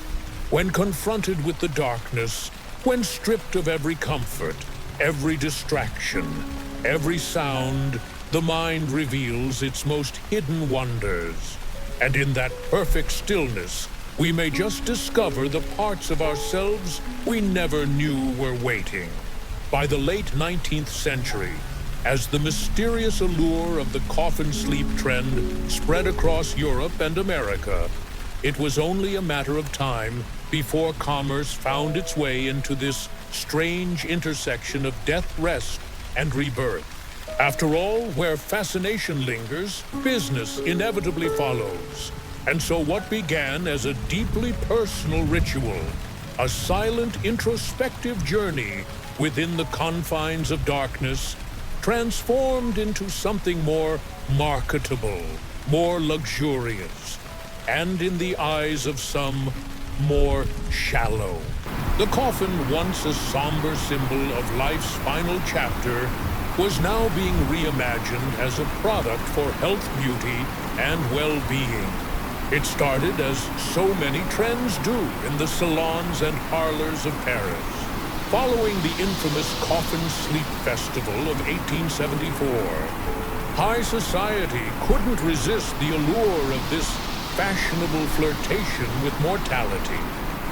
When confronted with the darkness, when stripped of every comfort, every distraction, every sound, the mind reveals its most hidden wonders. And in that perfect stillness, we may just discover the parts of ourselves we never knew were waiting. By the late 19th century, as the mysterious allure of the coffin sleep trend spread across Europe and America, it was only a matter of time before commerce found its way into this strange intersection of death, rest, and rebirth. After all, where fascination lingers, business inevitably follows. And so what began as a deeply personal ritual, a silent, introspective journey within the confines of darkness, transformed into something more marketable, more luxurious, and in the eyes of some, more shallow. The coffin, once a somber symbol of life's final chapter, was now being reimagined as a product for health, beauty, and well-being. It started as so many trends do in the salons and parlors of Paris. Following the infamous Coffin Sleep Festival of 1874, high society couldn't resist the allure of this fashionable flirtation with mortality.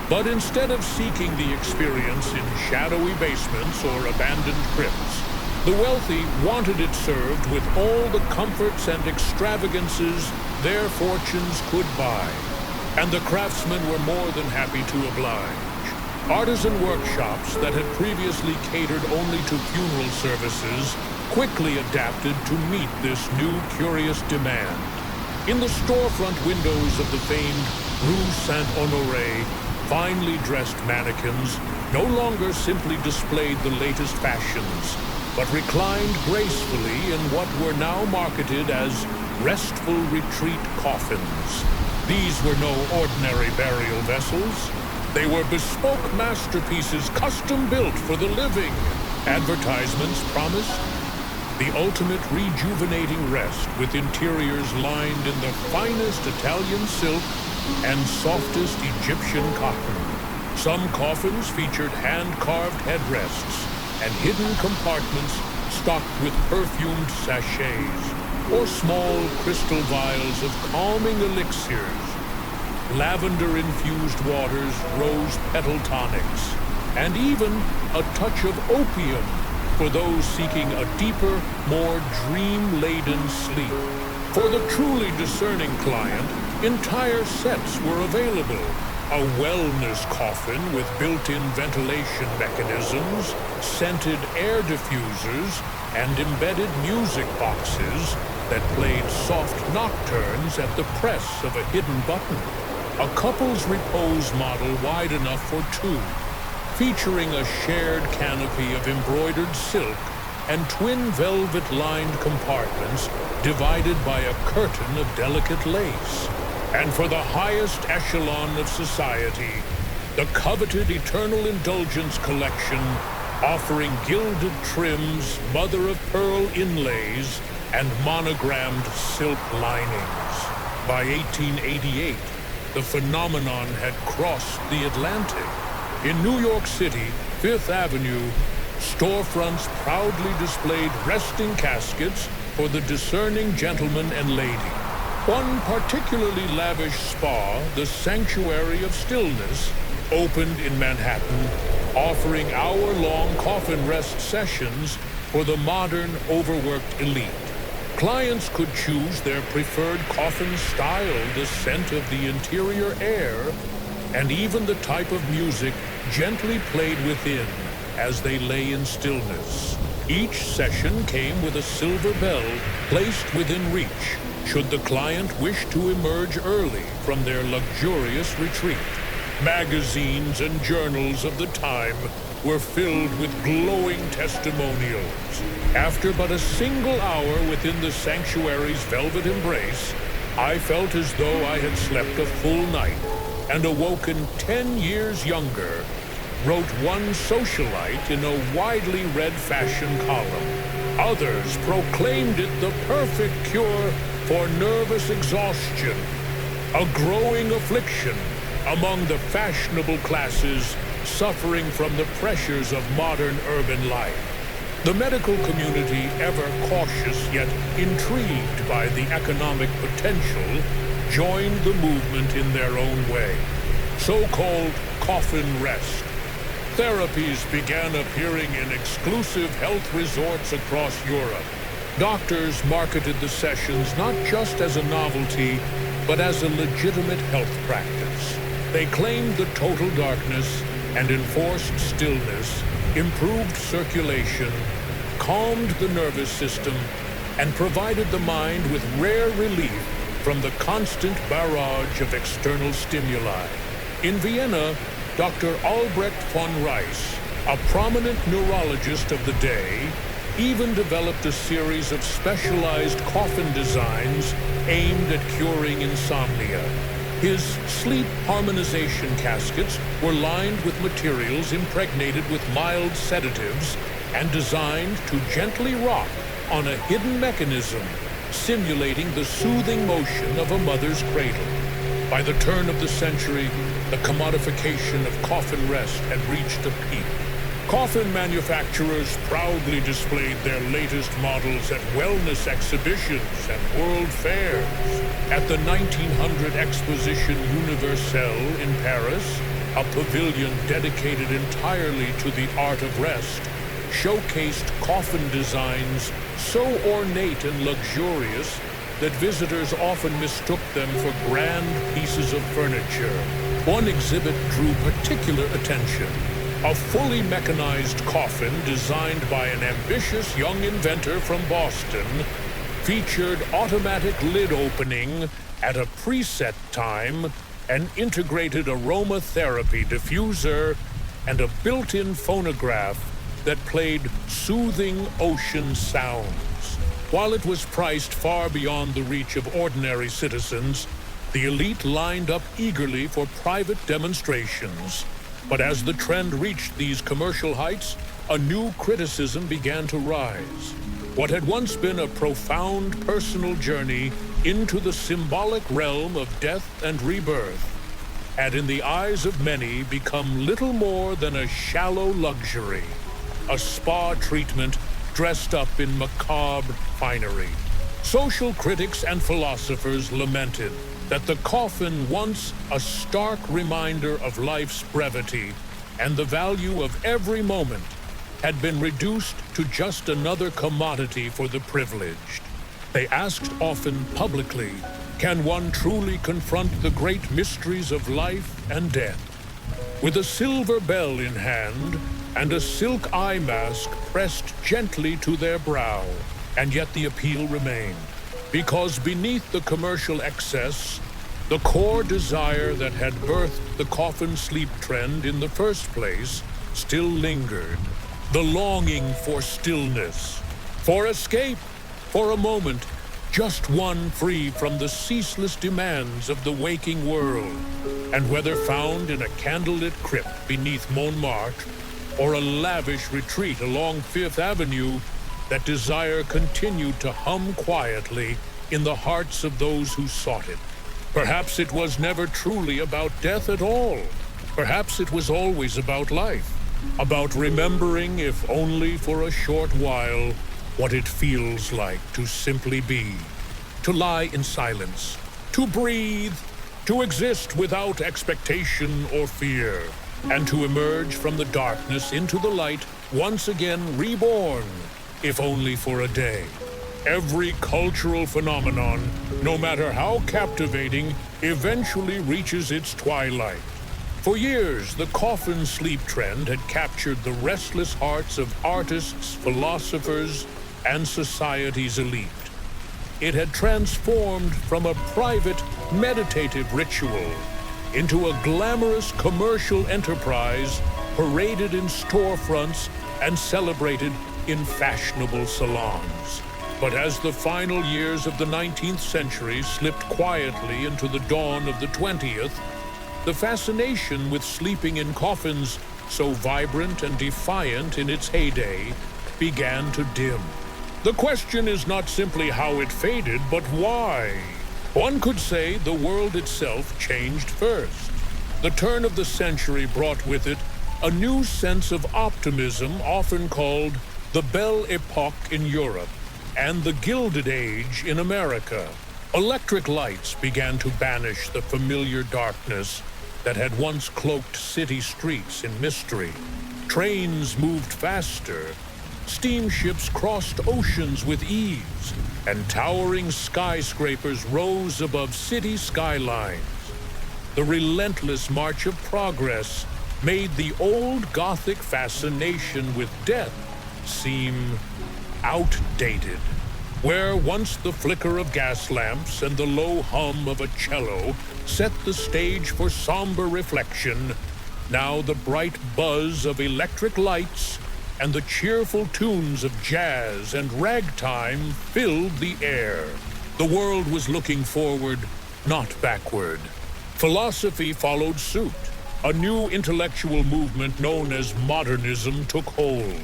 But instead of seeking the experience in shadowy basements or abandoned crypts, the wealthy wanted it served with all the comforts and extravagances their fortunes could buy. And the craftsmen were more than happy to oblige. Artisan workshops that had previously catered only to funeral services quickly adapted to meet this new curious demand. In the storefront windows of the famed Rue Saint-Honoré, finely dressed mannequins no longer simply displayed the latest fashions, but reclined gracefully in what were now marketed as restful retreat coffins. These were no ordinary burial vessels. They were bespoke masterpieces custom-built for the living. Advertisements promised the ultimate rejuvenating rest with interiors lined in the finest Italian silk and softest Egyptian cotton. Some coffins featured hand-carved headrests and hidden compartments stocked with perfumed sachets or small crystal vials of calming elixirs, lavender-infused waters, rose petal tonics, and even a touch of opium for those seeking a deeper, more dream-laden sleep. For the truly discerning client, entire sets were available. A wellness coffin with built-in ventilation mechanisms, scented air diffusers, and embedded music boxes that played soft nocturnes at the press of a hidden button. A couple's repose model wide enough for two, featuring a shared canopy of embroidered silk and twin velvet-lined compartments divided by a curtain of delicate lace. And for the highest echelon of society, the coveted Eternal Indulgence collection, offering gilded trims, mother-of-pearl inlays, and monogrammed silk linings. By 1888, the phenomenon had crossed the Atlantic. In New York City, Fifth Avenue, storefronts proudly displayed resting caskets for the discerning gentleman and lady. One particularly lavish spa, the Sanctuary of Stillness, opened in Manhattan, offering hour-long coffin rest sessions for the modern, overworked elite. Clients could choose their preferred coffin style, the scent of the interior air, and even the type of music gently played within as they lay in stillness. Each session came with a silver bell placed within reach, should the client wish to emerge early from their luxurious retreat. Magazines and journals of the time were filled with glowing testimonials. After but a single hour within the sanctuary's velvet embrace, I felt as though I had slept a full night and awoken 10 years younger, wrote one socialite in a widely read fashion column. Others proclaimed it the perfect cure for nervous exhaustion, a growing affliction among the fashionable classes suffering from the pressures of modern urban life. The medical community, ever cautious yet intrigued by the economic potential, joined the movement in their own way. So-called coffin rest. Therapies began appearing in exclusive health resorts across Europe. Doctors marketed the sessions not just as a novelty, but as a legitimate health practice. They claimed the total darkness and enforced stillness, improved circulation, calmed the nervous system, and provided the mind with rare relief from the constant barrage of external stimuli. In Vienna, Dr. Albrecht von Reis, a prominent neurologist of the day, even developed a series of specialized coffin designs aimed at curing insomnia. His sleep harmonization caskets were lined with materials impregnated with mild sedatives and designed to gently rock on a hidden mechanism, simulating the soothing motion of a mother's cradle. By the turn of the century, the commodification of coffin rest had reached a peak. Coffin manufacturers proudly displayed their latest models at wellness exhibitions and world fairs. At the 1900 Exposition Universelle in Paris, a pavilion dedicated entirely to the art of rest showcased coffin designs so ornate and luxurious that visitors often mistook them for grand pieces of furniture. One exhibit drew particular attention. A fully mechanized coffin designed by an ambitious young inventor from Boston featured automatic lid opening at a preset time, an integrated aromatherapy diffuser, and a built-in phonograph that played soothing ocean sounds. While it was priced far beyond the reach of ordinary citizens, the elite lined up eagerly for private demonstrations. But as the trend reached these commercial heights, a new criticism began to rise. What had once been a profound personal journey into the symbolic realm of death and rebirth had, in the eyes of many, become little more than a shallow luxury, a spa treatment dressed up in macabre finery. Social critics and philosophers lamented that the coffin, once a stark reminder of life's brevity and the value of every moment, had been reduced to just another commodity for the privileged. They asked often publicly, can one truly confront the great mysteries of life and death? With a silver bell in hand and a silk eye mask pressed gently to their brow, and yet the appeal remained. Because beneath the commercial excess, the core desire that had birthed the coffin sleep trend in the first place still lingered. The longing for stillness, for escape, for a moment, just one free from the ceaseless demands of the waking world. And whether found in a candlelit crypt beneath Montmartre or a lavish retreat along Fifth Avenue, that desire continued to hum quietly in the hearts of those who sought it. Perhaps it was never truly about death at all. Perhaps it was always about life, about remembering, if only for a short while, what it feels like to simply be, to lie in silence, to breathe, to exist without expectation or fear, and to emerge from the darkness into the light, once again reborn, if only for a day. Every cultural phenomenon, no matter how captivating, eventually reaches its twilight. For years, the coffin sleep trend had captured the restless hearts of artists, philosophers, and society's elite. It had transformed from a private, meditative ritual into a glamorous commercial enterprise paraded in storefronts and celebrated in fashionable salons. But as the final years of the 19th century slipped quietly into the dawn of the 20th, the fascination with sleeping in coffins, so vibrant and defiant in its heyday, began to dim. The question is not simply how it faded, but why. One could say the world itself changed first. The turn of the century brought with it a new sense of optimism, often called the Belle Epoque in Europe and the Gilded Age in America. Electric lights began to banish the familiar darkness that had once cloaked city streets in mystery. Trains moved faster, steamships crossed oceans with ease, and towering skyscrapers rose above city skylines. The relentless march of progress made the old Gothic fascination with death seem outdated. Where once the flicker of gas lamps and the low hum of a cello set the stage for somber reflection, Now the bright buzz of electric lights and the cheerful tunes of jazz and ragtime filled the air. The world was looking forward, not backward. Philosophy followed suit. A new intellectual movement known as modernism took hold.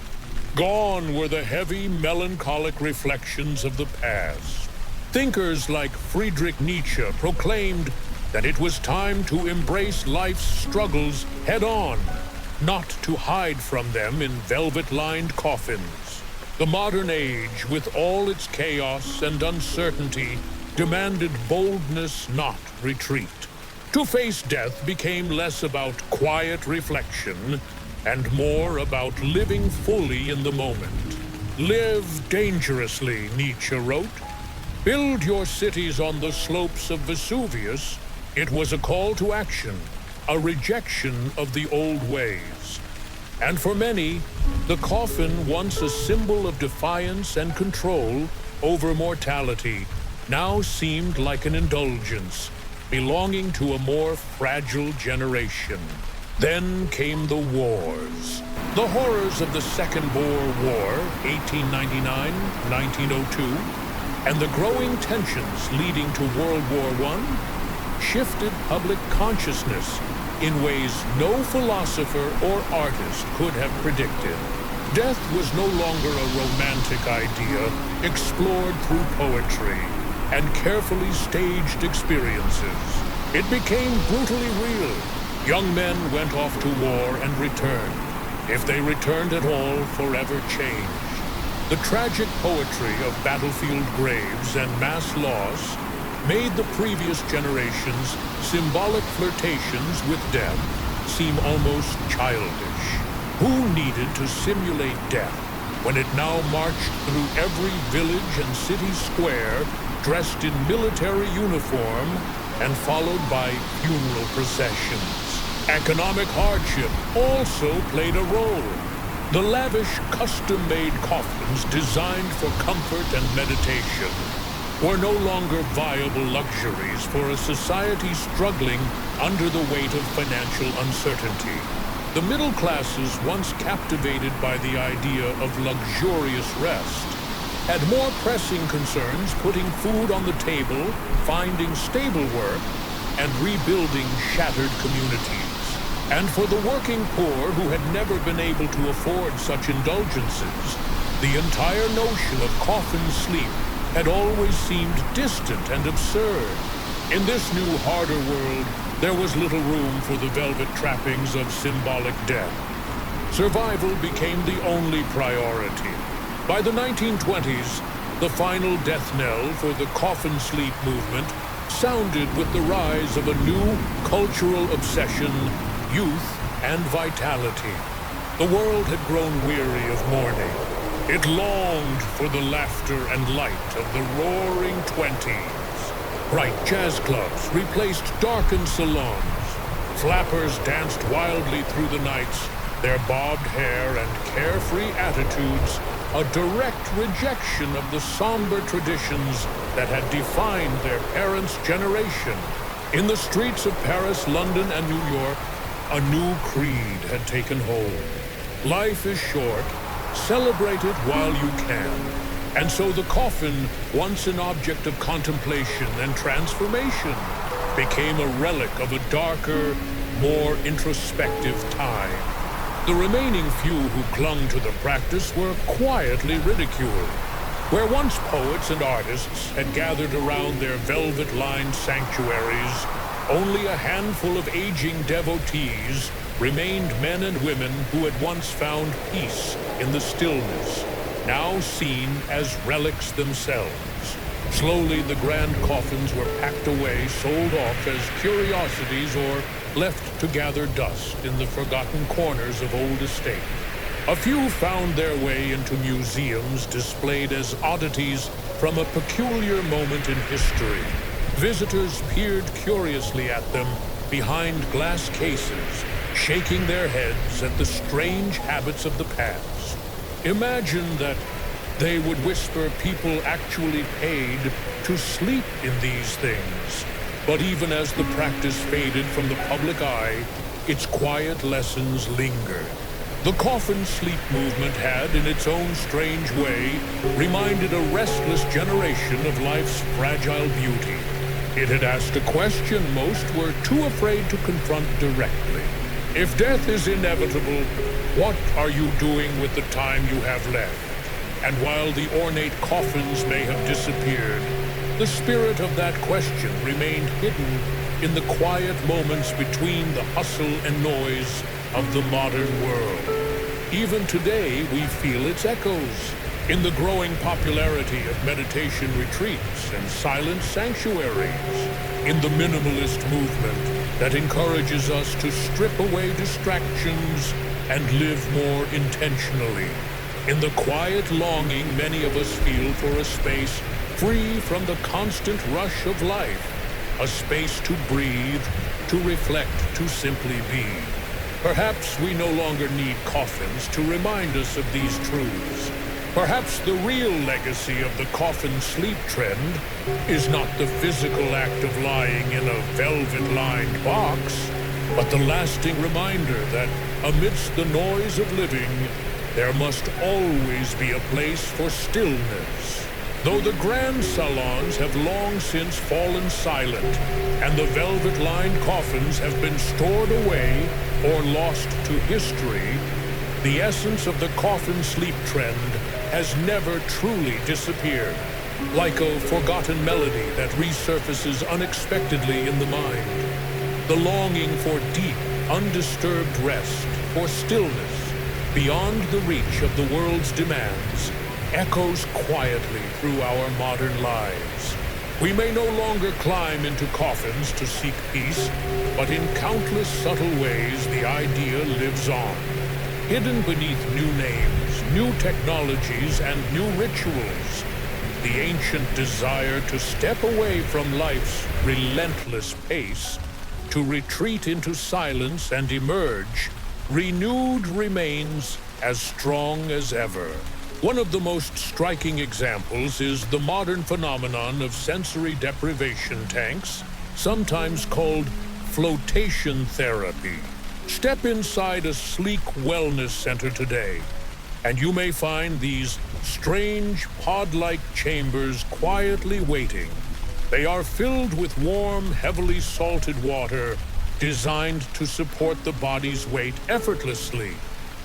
Gone were the heavy, melancholic reflections of the past. Thinkers like Friedrich Nietzsche proclaimed that it was time to embrace life's struggles head-on, not to hide from them in velvet-lined coffins. The modern age, with all its chaos and uncertainty, demanded boldness, not retreat. To face death became less about quiet reflection and more about living fully in the moment. Live dangerously, Nietzsche wrote. Build your cities on the slopes of Vesuvius. It was a call to action, a rejection of the old ways. And for many, the coffin, once a symbol of defiance and control over mortality, now seemed like an indulgence, belonging to a more fragile generation. Then came the wars. The horrors of the Second Boer War, 1899-1902, and the growing tensions leading to World War I shifted public consciousness in ways no philosopher or artist could have predicted. Death was no longer a romantic idea explored through poetry and carefully staged experiences. It became brutally real. Young men went off to war and returned. If they returned at all, forever changed. The tragic poetry of battlefield graves and mass loss made the previous generation's symbolic flirtations with death seem almost childish. Who needed to simulate death when it now marched through every village and city square dressed in military uniform and followed by funeral processions? Economic hardship also played a role. The lavish, custom-made coffins designed for comfort and meditation were no longer viable luxuries for a society struggling under the weight of financial uncertainty. The middle classes, once captivated by the idea of luxurious rest, had more pressing concerns putting food on the table, finding stable work, and rebuilding shattered communities. And for the working poor who had never been able to afford such indulgences, the entire notion of coffin sleep had always seemed distant and absurd. In this new, harder world, there was little room for the velvet trappings of symbolic death. Survival became the only priority. By the 1920s, the final death knell for the coffin sleep movement sounded with the rise of a new cultural obsession, youth and vitality. The world had grown weary of mourning. It longed for the laughter and light of the roaring 20s. Bright jazz clubs replaced darkened salons. Flappers danced wildly through the nights, their bobbed hair and carefree attitudes a direct rejection of the somber traditions that had defined their parents' generation. In the streets of Paris, London, and New York, a new creed had taken hold. Life is short. Celebrate it while you can. And so the coffin, once an object of contemplation and transformation, became a relic of a darker, more introspective time. The remaining few who clung to the practice were quietly ridiculed. Where once poets and artists had gathered around their velvet-lined sanctuaries, only a handful of aging devotees remained, men and women who had once found peace in the stillness, now seen as relics themselves. Slowly, the grand coffins were packed away, sold off as curiosities, or left to gather dust in the forgotten corners of old estates. A few found their way into museums displayed as oddities from a peculiar moment in history. Visitors peered curiously at them behind glass cases, shaking their heads at the strange habits of the past. Imagine that they would whisper people actually paid to sleep in these things. But even as the practice faded from the public eye, its quiet lessons linger. The coffin sleep movement had, in its own strange way, reminded a restless generation of life's fragile beauty. It had asked a question most were too afraid to confront directly. If death is inevitable, what are you doing with the time you have left? And while the ornate coffins may have disappeared, the spirit of that question remained hidden in the quiet moments between the hustle and noise of the modern world. Even today, we feel its echoes in the growing popularity of meditation retreats and silent sanctuaries, in the minimalist movement that encourages us to strip away distractions and live more intentionally, in the quiet longing many of us feel for a space free from the constant rush of life, a space to breathe, to reflect, to simply be. Perhaps we no longer need coffins to remind us of these truths. Perhaps the real legacy of the coffin sleep trend is not the physical act of lying in a velvet-lined box, but the lasting reminder that amidst the noise of living, there must always be a place for stillness. Though the grand salons have long since fallen silent, and the velvet-lined coffins have been stored away or lost to history, the essence of the coffin sleep trend has never truly disappeared. Like a forgotten melody that resurfaces unexpectedly in the mind, the longing for deep, undisturbed rest, for stillness, beyond the reach of the world's demands, echoes quietly through our modern lives. We may no longer climb into coffins to seek peace, but in countless subtle ways the idea lives on, hidden beneath new names, new technologies, and new rituals. The ancient desire to step away from life's relentless pace, to retreat into silence and emerge, renewed, remains as strong as ever. One of the most striking examples is the modern phenomenon of sensory deprivation tanks, sometimes called flotation therapy. Step inside a sleek wellness center today, and you may find these strange pod-like chambers quietly waiting. They are filled with warm, heavily salted water, designed to support the body's weight effortlessly.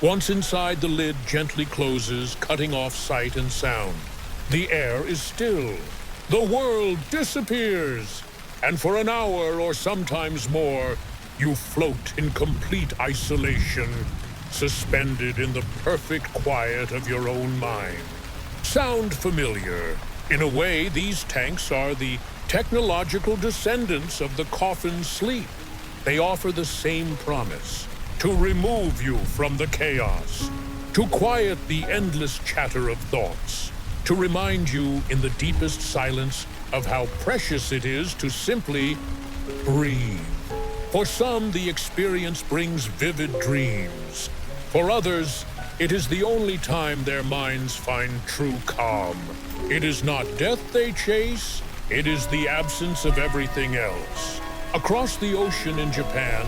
Once inside, the lid gently closes, cutting off sight and sound. The air is still. The world disappears. And for an hour or sometimes more, you float in complete isolation, suspended in the perfect quiet of your own mind. Sound familiar? In a way, these tanks are the technological descendants of the coffin sleep. They offer the same promise: to remove you from the chaos, to quiet the endless chatter of thoughts, to remind you in the deepest silence of how precious it is to simply breathe. For some, the experience brings vivid dreams. For others, it is the only time their minds find true calm. It is not death they chase, it is the absence of everything else. Across the ocean in Japan,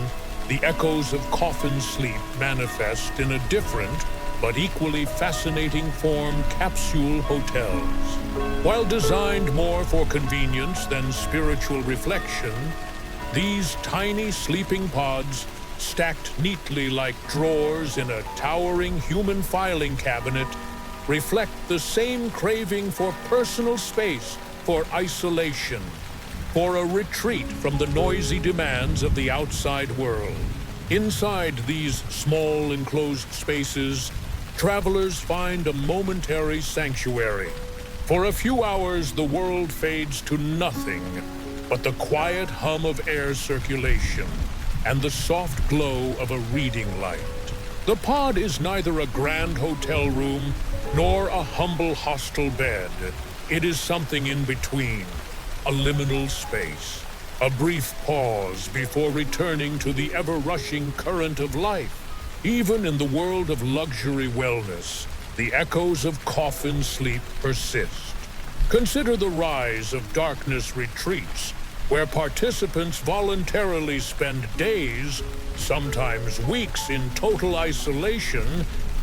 the echoes of coffin sleep manifest in a different but equally fascinating form: capsule hotels. While designed more for convenience than spiritual reflection, these tiny sleeping pods, stacked neatly like drawers in a towering human filing cabinet, reflect the same craving for personal space, for isolation, for a retreat from the noisy demands of the outside world. Inside these small enclosed spaces, travelers find a momentary sanctuary. For a few hours, the world fades to nothing but the quiet hum of air circulation and the soft glow of a reading light. The pod is neither a grand hotel room nor a humble hostel bed. It is something in between, a liminal space, a brief pause before returning to the ever-rushing current of life. Even in the world of luxury wellness, the echoes of coffin sleep persist. Consider the rise of darkness retreats, where participants voluntarily spend days, sometimes weeks, in total isolation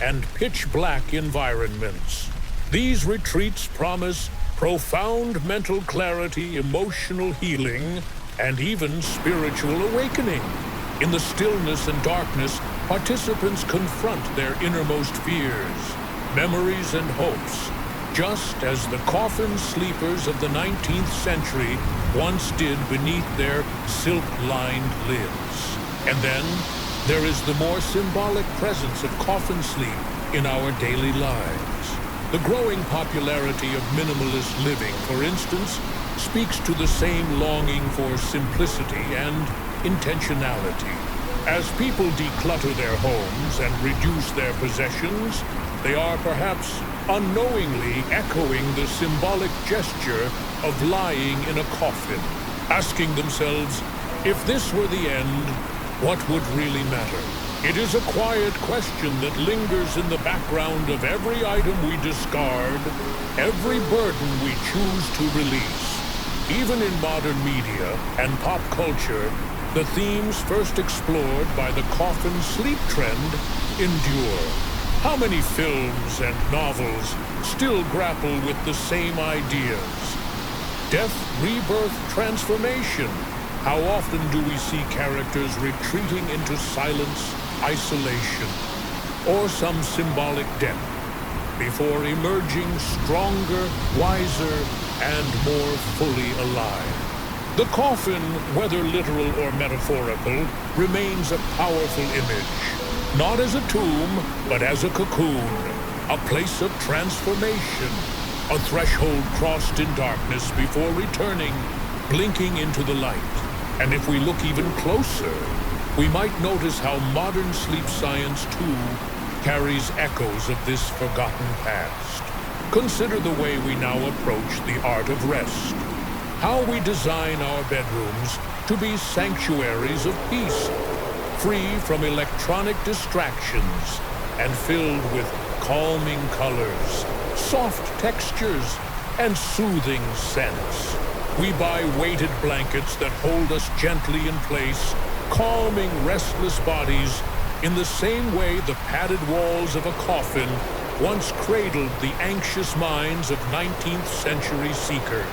and pitch-black environments. These retreats promise profound mental clarity, emotional healing, and even spiritual awakening. In the stillness and darkness, participants confront their innermost fears, memories, and hopes, just as the coffin sleepers of the 19th century once did beneath their silk-lined lids. And then there is the more symbolic presence of coffin sleep in our daily lives. The growing popularity of minimalist living, for instance, speaks to the same longing for simplicity and intentionality. As people declutter their homes and reduce their possessions, they are perhaps unknowingly echoing the symbolic gesture of lying in a coffin, asking themselves, if this were the end, what would really matter? It is a quiet question that lingers in the background of every item we discard, every burden we choose to release. Even in modern media and pop culture, the themes first explored by the coffin sleep trend endure. How many films and novels still grapple with the same ideas? Death, rebirth, transformation. How often do we see characters retreating into silence, isolation, or some symbolic death before emerging stronger, wiser, and more fully alive? The coffin, whether literal or metaphorical, remains a powerful image, not as a tomb, but as a cocoon, a place of transformation, a threshold crossed in darkness before returning, blinking into the light. And if we look even closer, we might notice how modern sleep science, too, carries echoes of this forgotten past. Consider the way we now approach the art of rest. How we design our bedrooms to be sanctuaries of peace, free from electronic distractions and filled with calming colors, soft textures, and soothing scents. We buy weighted blankets that hold us gently in place, calming restless bodies in the same way the padded walls of a coffin once cradled the anxious minds of 19th century seekers.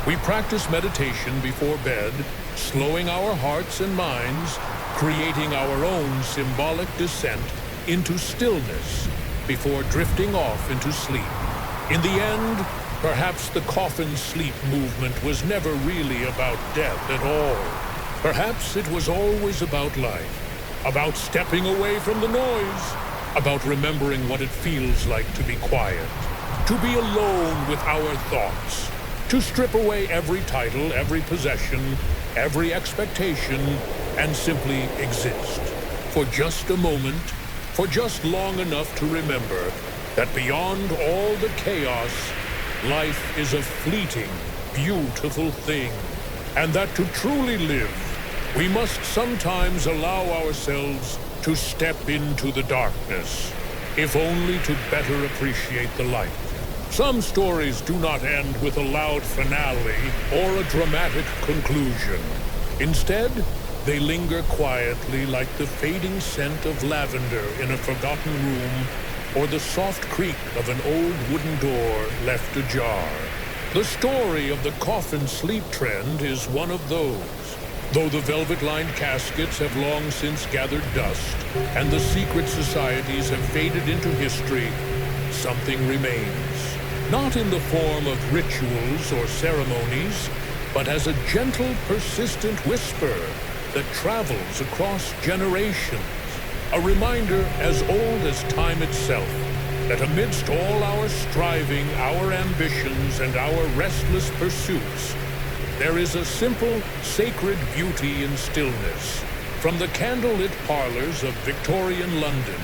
We practice meditation before bed, slowing our hearts and minds, creating our own symbolic descent into stillness before drifting off into sleep. In the end, perhaps the coffin sleep movement was never really about death at all. Perhaps it was always about life, about stepping away from the noise, about remembering what it feels like to be quiet, to be alone with our thoughts, to strip away every title, every possession, every expectation, and simply exist for just a moment, for just long enough to remember that beyond all the chaos, life is a fleeting, beautiful thing, and that to truly live, we must sometimes allow ourselves to step into the darkness, if only to better appreciate the light. Some stories do not end with a loud finale or a dramatic conclusion. Instead, they linger quietly like the fading scent of lavender in a forgotten room or the soft creak of an old wooden door left ajar. The story of the coffin sleep trend is one of those. Though the velvet-lined caskets have long since gathered dust and the secret societies have faded into history, something remains. Not in the form of rituals or ceremonies, but as a gentle, persistent whisper that travels across generations. A reminder as old as time itself, that amidst all our striving, our ambitions, and our restless pursuits, there is a simple, sacred beauty in stillness. From the candlelit parlors of Victorian London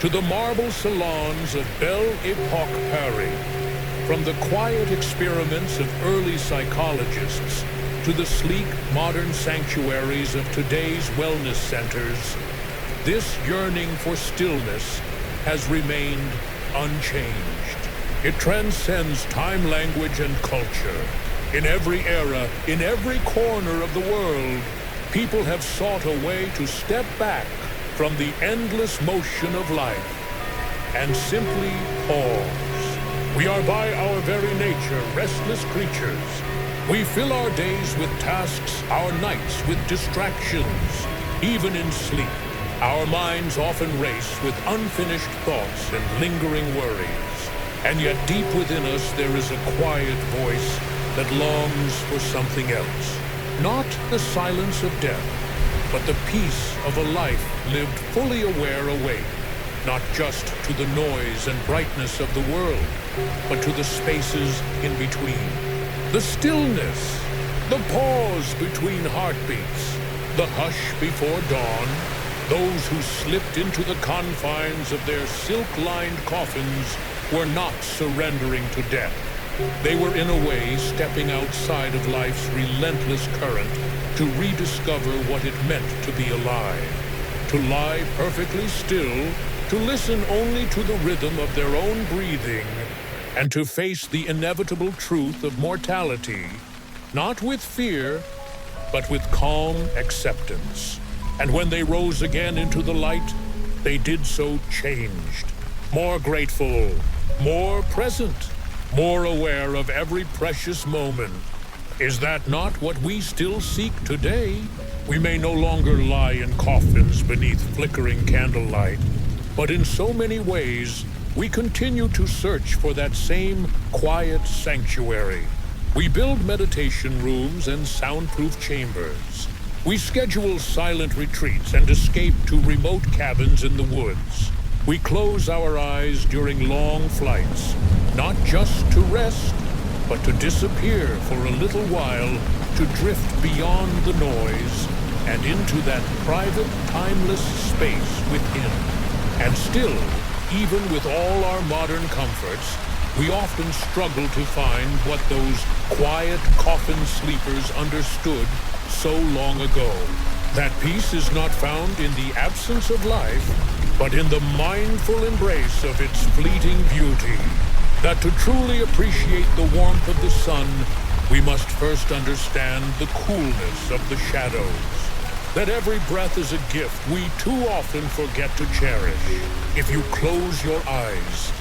to the marble salons of Belle Epoque Paris, from the quiet experiments of early psychologists to the sleek, modern sanctuaries of today's wellness centers, this yearning for stillness has remained unchanged. It transcends time, language, and culture. In every era, in every corner of the world, people have sought a way to step back from the endless motion of life and simply pause. We are by our very nature restless creatures. We fill our days with tasks, our nights with distractions. Even in sleep, our minds often race with unfinished thoughts and lingering worries. And yet deep within us there is a quiet voice that longs for something else. Not the silence of death, but the peace of a life lived fully aware awake. Not just to the noise and brightness of the world, but to the spaces in between. The stillness, the pause between heartbeats, the hush before dawn. Those who slipped into the confines of their silk-lined coffins were not surrendering to death. They were in a way stepping outside of life's relentless current to rediscover what it meant to be alive. To lie perfectly still, to listen only to the rhythm of their own breathing, and to face the inevitable truth of mortality, not with fear, but with calm acceptance. And when they rose again into the light, they did so changed, more grateful, more present, more aware of every precious moment. Is that not what we still seek today? We may no longer lie in coffins beneath flickering candlelight, but in so many ways, we continue to search for that same quiet sanctuary. We build meditation rooms and soundproof chambers. We schedule silent retreats and escape to remote cabins in the woods. We close our eyes during long flights, not just to rest, but to disappear for a little while, to drift beyond the noise and into that private, timeless space within. And still, even with all our modern comforts, we often struggle to find what those quiet coffin sleepers understood so long ago. That peace is not found in the absence of life, but in the mindful embrace of its fleeting beauty. That to truly appreciate the warmth of the sun, we must first understand the coolness of the shadows. That every breath is a gift we too often forget to cherish. If you close your eyes,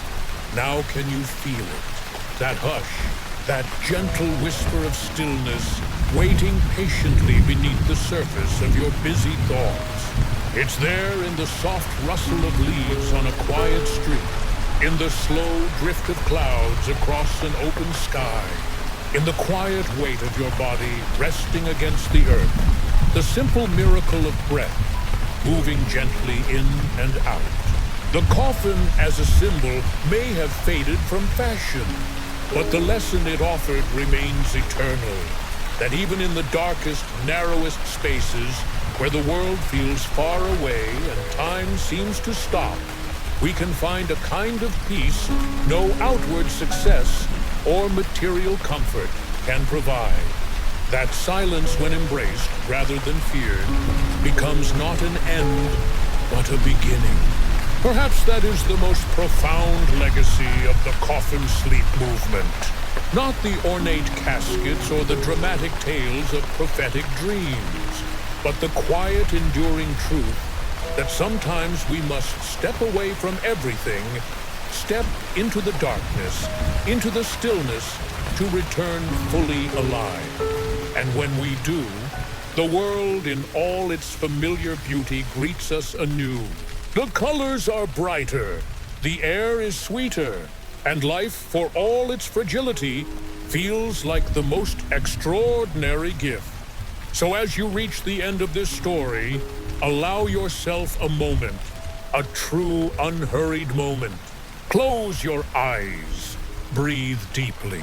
now can you feel it? That hush, that gentle whisper of stillness, waiting patiently beneath the surface of your busy thoughts. It's there in the soft rustle of leaves on a quiet street, in the slow drift of clouds across an open sky, in the quiet weight of your body resting against the earth. The simple miracle of breath, moving gently in and out. The coffin as a symbol may have faded from fashion, but the lesson it offered remains eternal. That even in the darkest, narrowest spaces, where the world feels far away and time seems to stop, we can find a kind of peace no outward success or material comfort can provide. That silence, when embraced rather than feared, becomes not an end, but a beginning. Perhaps that is the most profound legacy of the coffin sleep movement. Not the ornate caskets or the dramatic tales of prophetic dreams, but the quiet, enduring truth that sometimes we must step away from everything, step into the darkness, into the stillness, to return fully alive. And when we do, the world in all its familiar beauty greets us anew. The colors are brighter, the air is sweeter, and life, for all its fragility, feels like the most extraordinary gift. So as you reach the end of this story, allow yourself a moment, a true unhurried moment. Close your eyes, breathe deeply,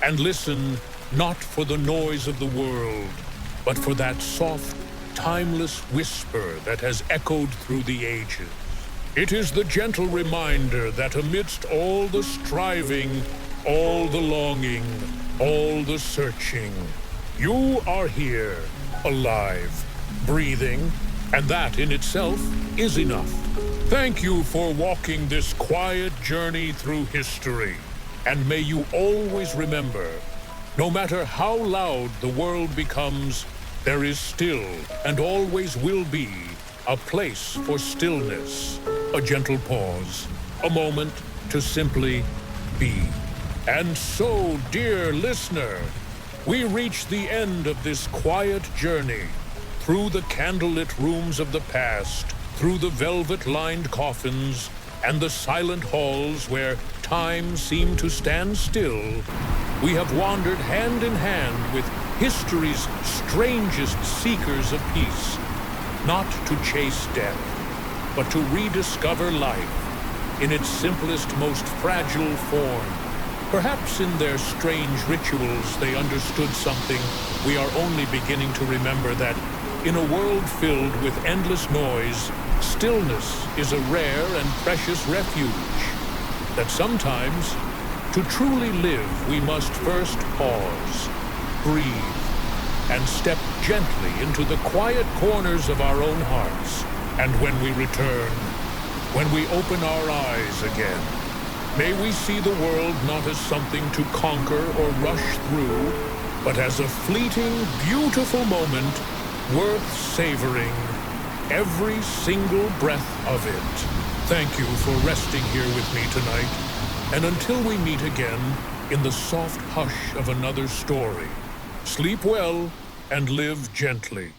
and listen not for the noise of the world, but for that soft, timeless whisper that has echoed through the ages. It is the gentle reminder that amidst all the striving, all the longing, all the searching, you are here, alive, breathing, and that in itself is enough. Thank you for walking this quiet journey through history, and may you always remember No matter how loud the world becomes, there is still and always will be a place for stillness, a gentle pause, a moment to simply be. And so, dear listener, we reach the end of this quiet journey through the candlelit rooms of the past, through the velvet-lined coffins, and the silent halls where time seemed to stand still. We have wandered hand in hand with history's strangest seekers of peace, not to chase death, but to rediscover life in its simplest, most fragile form. Perhaps in their strange rituals they understood something we are only beginning to remember, that in a world filled with endless noise, stillness is a rare and precious refuge. That sometimes, to truly live, we must first pause, breathe, and step gently into the quiet corners of our own hearts. And when we return, when we open our eyes again, may we see the world not as something to conquer or rush through, but as a fleeting, beautiful moment worth savoring every single breath of it. Thank you for resting here with me tonight, and until we meet again in the soft hush of another story, sleep well and live gently.